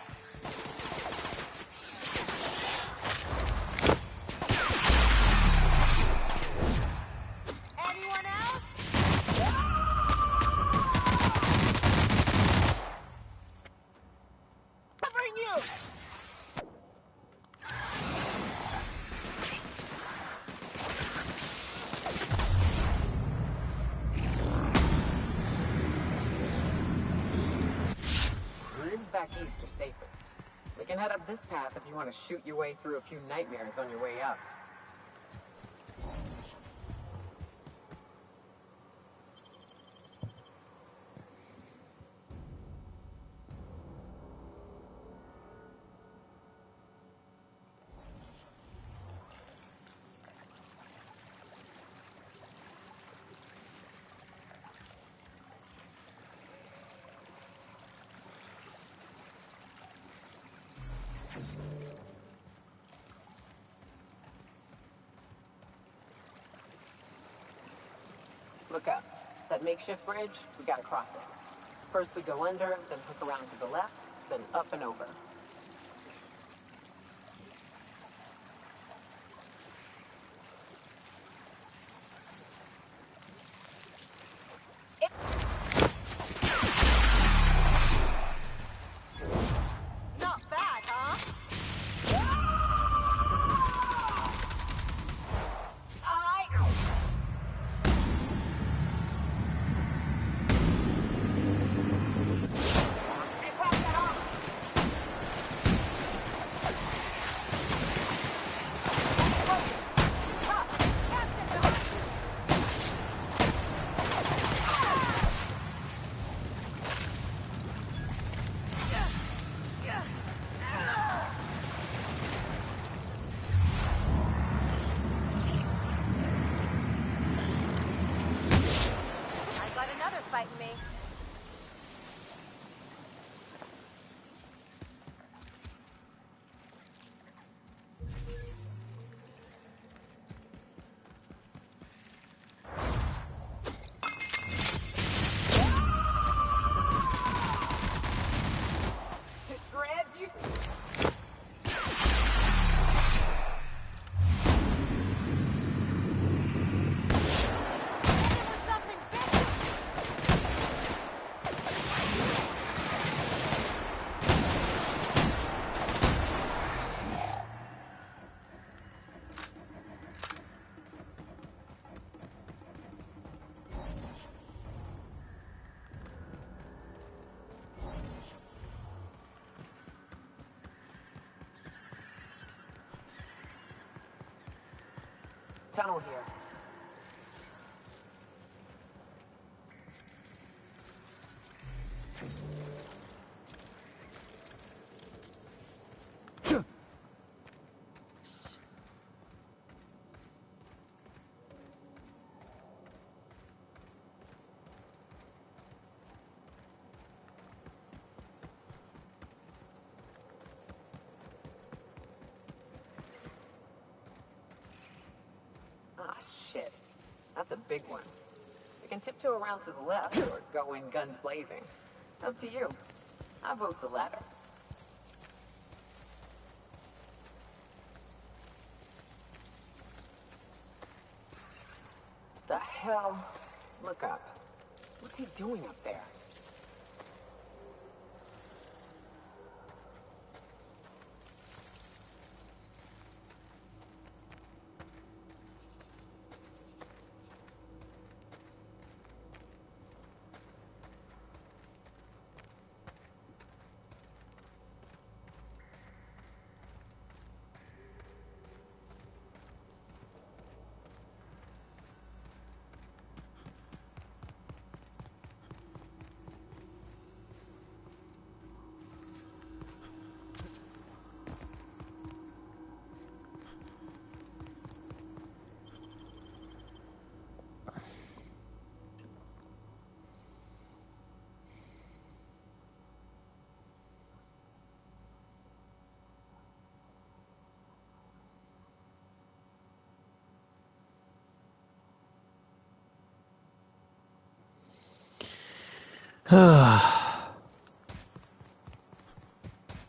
Anyone else? Covering you! back east are safest. We can head up this path if you want to shoot your way through a few nightmares on your way up. Look up. That makeshift bridge, we gotta cross it. First we go under, then hook around to the left, then up and over. Not bad, huh? I got another fighting me. To shred you. Tunnel here. Ah, shit. That's a big one. We can tiptoe around to the left or go in guns blazing. Up to you. I vote the latter. The hell? Look up. What's he doing up there?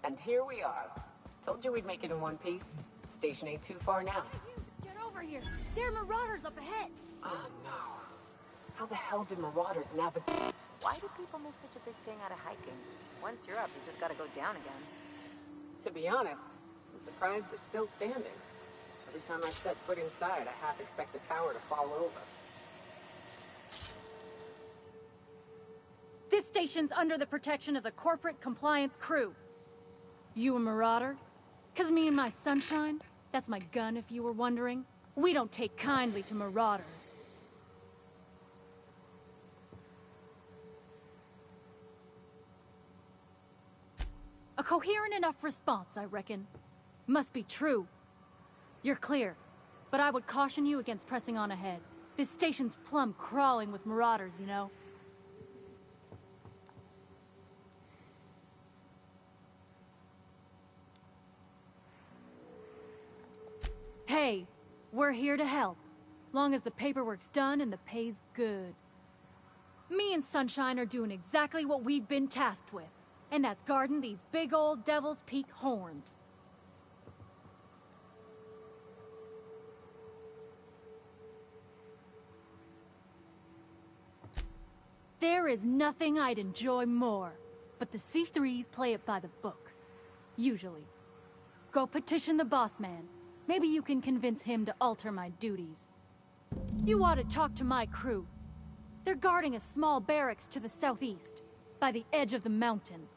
And here we are. Told you we'd make it in one piece. Station ain't too far now. Get over here. There are marauders up ahead. Oh no. How the hell did marauders navigate? Why do people make such a big thing out of hiking? Once you're up, you just gotta go down again. To be honest, I'm surprised it's still standing. Every time I set foot inside, I half expect the tower to fall over. This station's under the protection of the corporate compliance crew. You a marauder? 'Cause me and my sunshine, that's my gun if you were wondering, we don't take kindly to marauders. A coherent enough response, I reckon. Must be true. You're clear, but I would caution you against pressing on ahead. This station's plumb crawling with marauders, you know? Hey, we're here to help. Long as the paperwork's done and the pay's good. Me and Sunshine are doing exactly what we've been tasked with. And that's guarding these big old Devil's Peak horns. There is nothing I'd enjoy more, but the C3s play it by the book. Usually. Go petition the boss man. Maybe you can convince him to alter my duties. You ought to talk to my crew. They're guarding a small barracks to the southeast, by the edge of the mountain.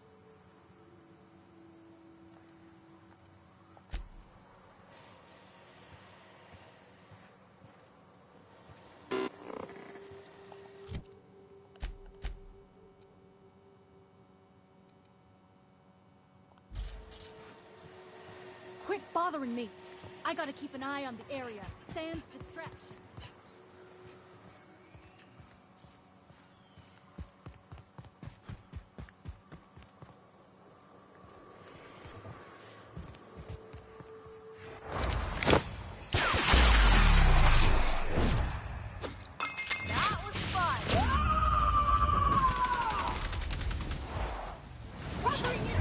Quit bothering me. I gotta keep an eye on the area, sans distractions. That was fun. Covering you.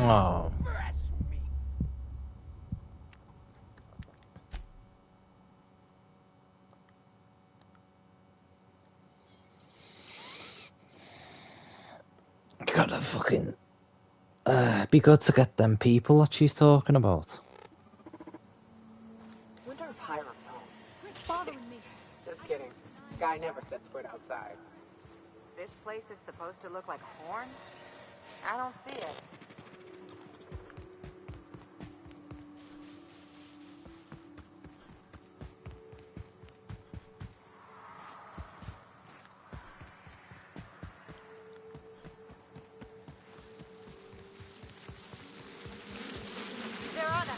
Oh. Gotta fucking be good to get them people that she's talking about. Wonder if Hiram's home. Quit bothering me. Just kidding. Guy never sets foot outside. This place is supposed to look like Horn? I don't see it. They're on us.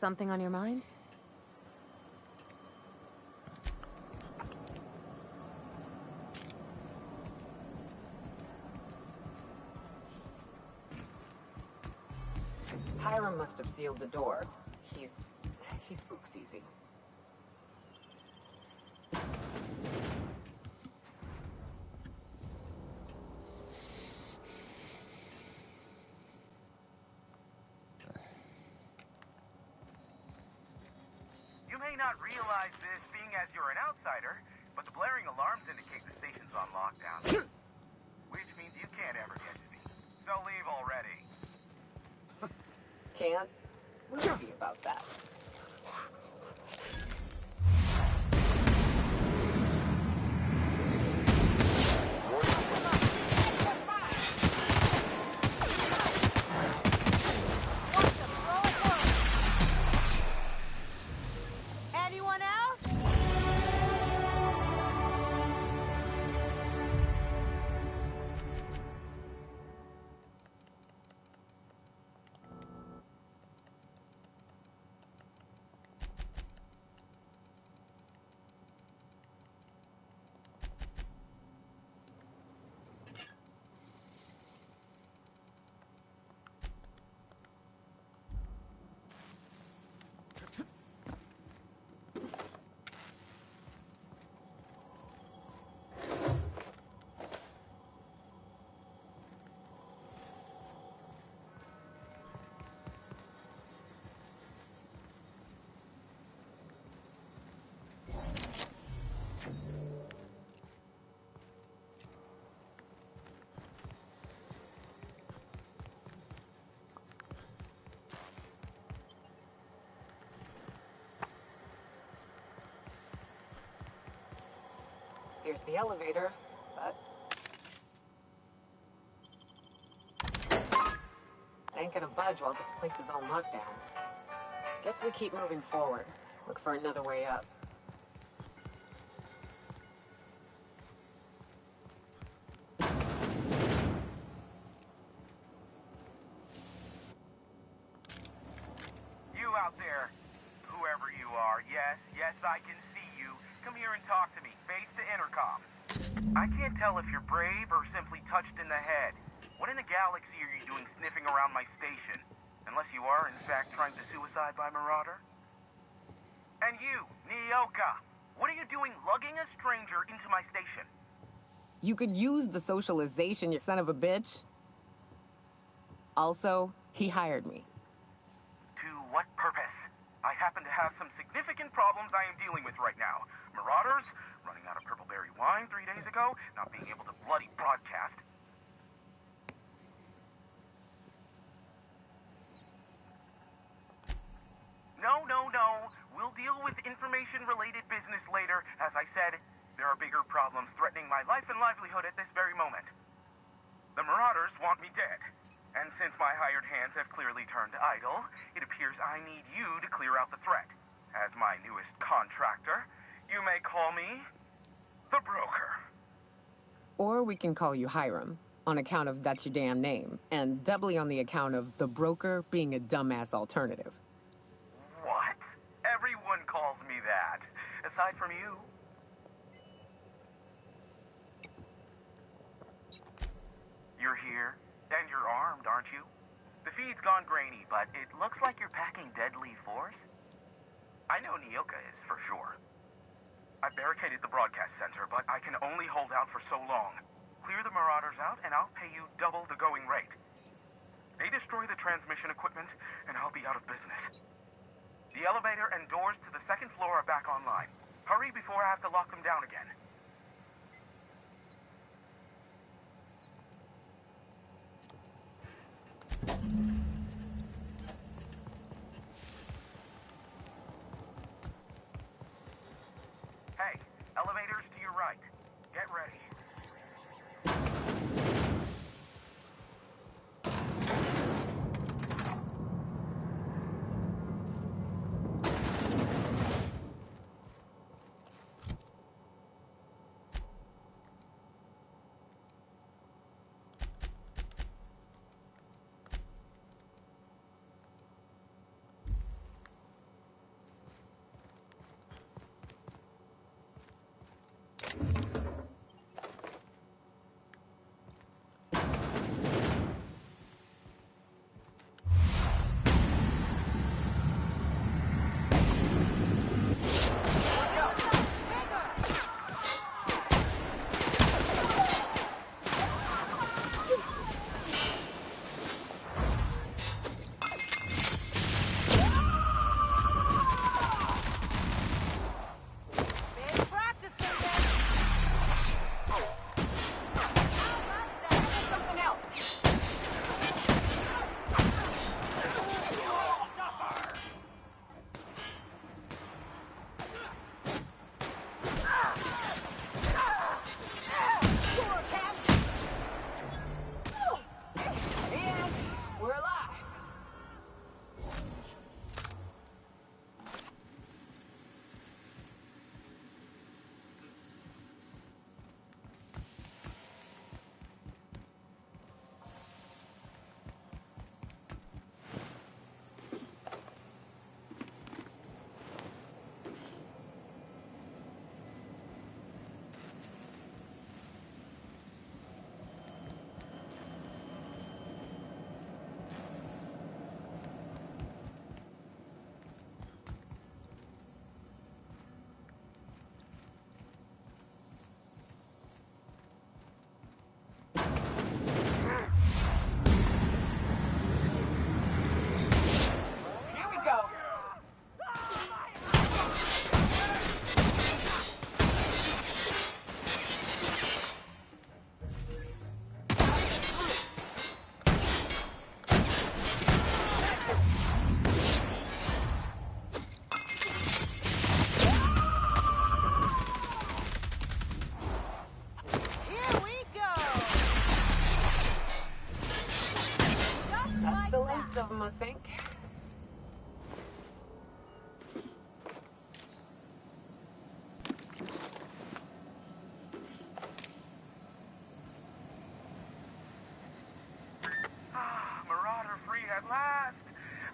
Something on your mind? Hiram must have sealed the door. He spooks easy. You may not realize this being as you're an outsider, but the blaring alarms indicate the station's on lockdown. Which means you can't ever get to me. So leave already. Can't? We'll see about that. Anyone else? Here's the elevator, but... it ain't gonna budge while this place is on lockdown. Guess we keep moving forward. Look for another way up. You out there, whoever you are, yes, I can see you. Come here and talk to me, face to intercom. I can't tell if you're brave or simply touched in the head. What in the galaxy are you doing sniffing around my station? Unless you are, in fact, trying to suicide by Marauder? And you, Nyoka, what are you doing lugging a stranger into my station? You could use the socialization, you son of a bitch. Also, he hired me. To what purpose? I happen to have some significant problems I am dealing with right now. Marauders, running out of purple berry wine 3 days ago, not being able to bloody broadcast. No. We'll deal with information-related business later. As I said, there are bigger problems threatening my life and livelihood at this very moment. The Marauders want me dead. And since my hired hands have clearly turned idle, it appears I need you to clear out the threat. As my newest contractor, you may call me the Broker. Or we can call you Hiram, on account of that's your damn name, and doubly on the account of the Broker being a dumbass alternative. What? Everyone calls me that, aside from you. You're here, and you're armed, aren't you? The feed's gone grainy, but it looks like you're packing deadly force. I know Nyoka is, for sure. I barricaded the broadcast center, but I can only hold out for so long. Clear the Marauders out, and I'll pay you double the going rate. They destroy the transmission equipment, and I'll be out of business. The elevator and doors to the second floor are back online. Hurry before I have to lock them down again. Hey, elevators to your right. Get ready.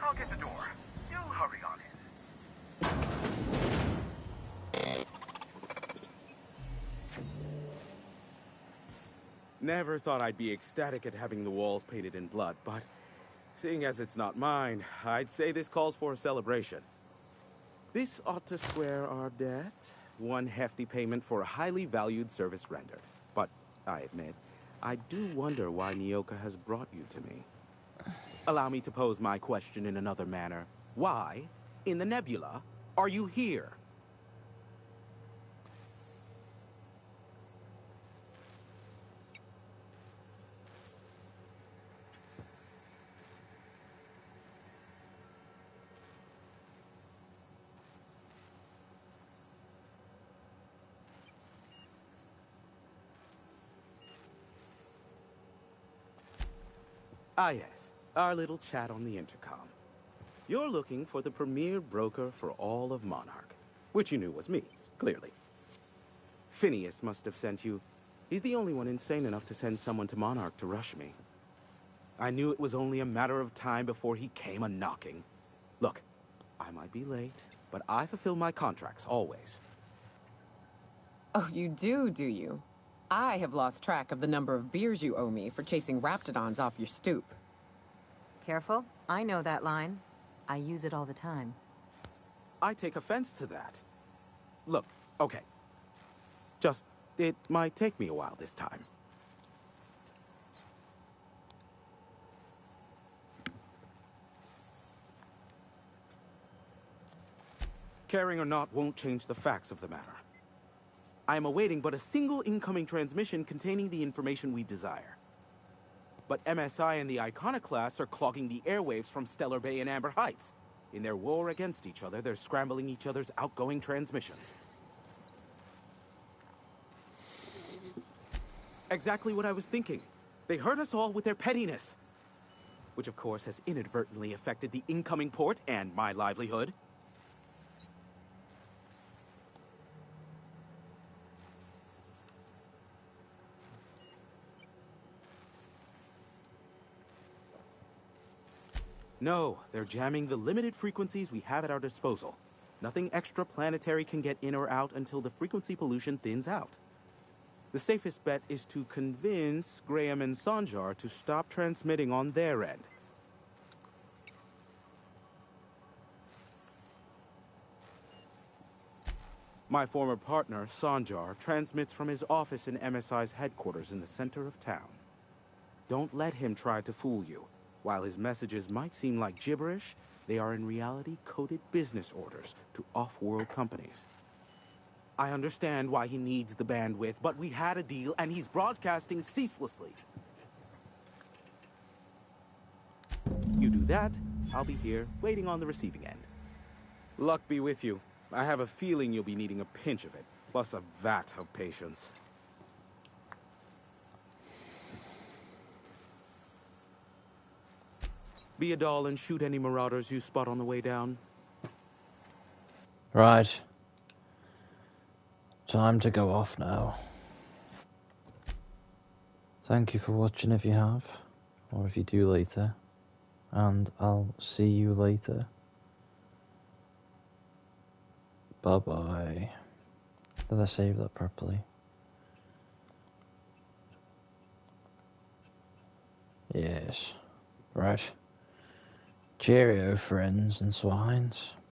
I'll get the door. You hurry on in. Never thought I'd be ecstatic at having the walls painted in blood, but seeing as it's not mine, I'd say this calls for a celebration. This ought to square our debt. One hefty payment for a highly valued service rendered. But I admit, I do wonder why Nyoka has brought you to me. Allow me to pose my question in another manner. Why, in the nebula, are you here? Ah, yes. Our little chat on the intercom. You're looking for the premier broker for all of Monarch, which you knew was me, clearly. Phineas must have sent you. He's the only one insane enough to send someone to Monarch to rush me. I knew it was only a matter of time before he came a-knocking. Look, I might be late, but I fulfill my contracts, always. Oh, you do you? I have lost track of the number of beers you owe me for chasing raptidons off your stoop. Careful. I know that line. I use it all the time. I take offense to that. Look, okay. Just, it might take me a while this time. Caring or not won't change the facts of the matter. I am awaiting but a single incoming transmission containing the information we desire. But MSI and the Iconoclasts are clogging the airwaves from Stellar Bay and Amber Heights. In their war against each other, they're scrambling each other's outgoing transmissions. Exactly what I was thinking. They hurt us all with their pettiness. Which, of course, has inadvertently affected the incoming port and my livelihood. No, they're jamming the limited frequencies we have at our disposal. Nothing extraplanetary can get in or out until the frequency pollution thins out. The safest bet is to convince Graham and Sanjar to stop transmitting on their end. My former partner, Sanjar, transmits from his office in MSI's headquarters in the center of town. Don't let him try to fool you. While his messages might seem like gibberish, they are in reality coded business orders to off-world companies. I understand why he needs the bandwidth, but we had a deal and he's broadcasting ceaselessly. You do that, I'll be here, waiting on the receiving end. Luck be with you. I have a feeling you'll be needing a pinch of it, plus a vat of patience. Be a doll and shoot any marauders you spot on the way down. Right. Time to go off now. Thank you for watching if you have, or if you do later. And I'll see you later. Bye-bye. Did I save that properly? Yes. Right. Cheerio, friends and swines.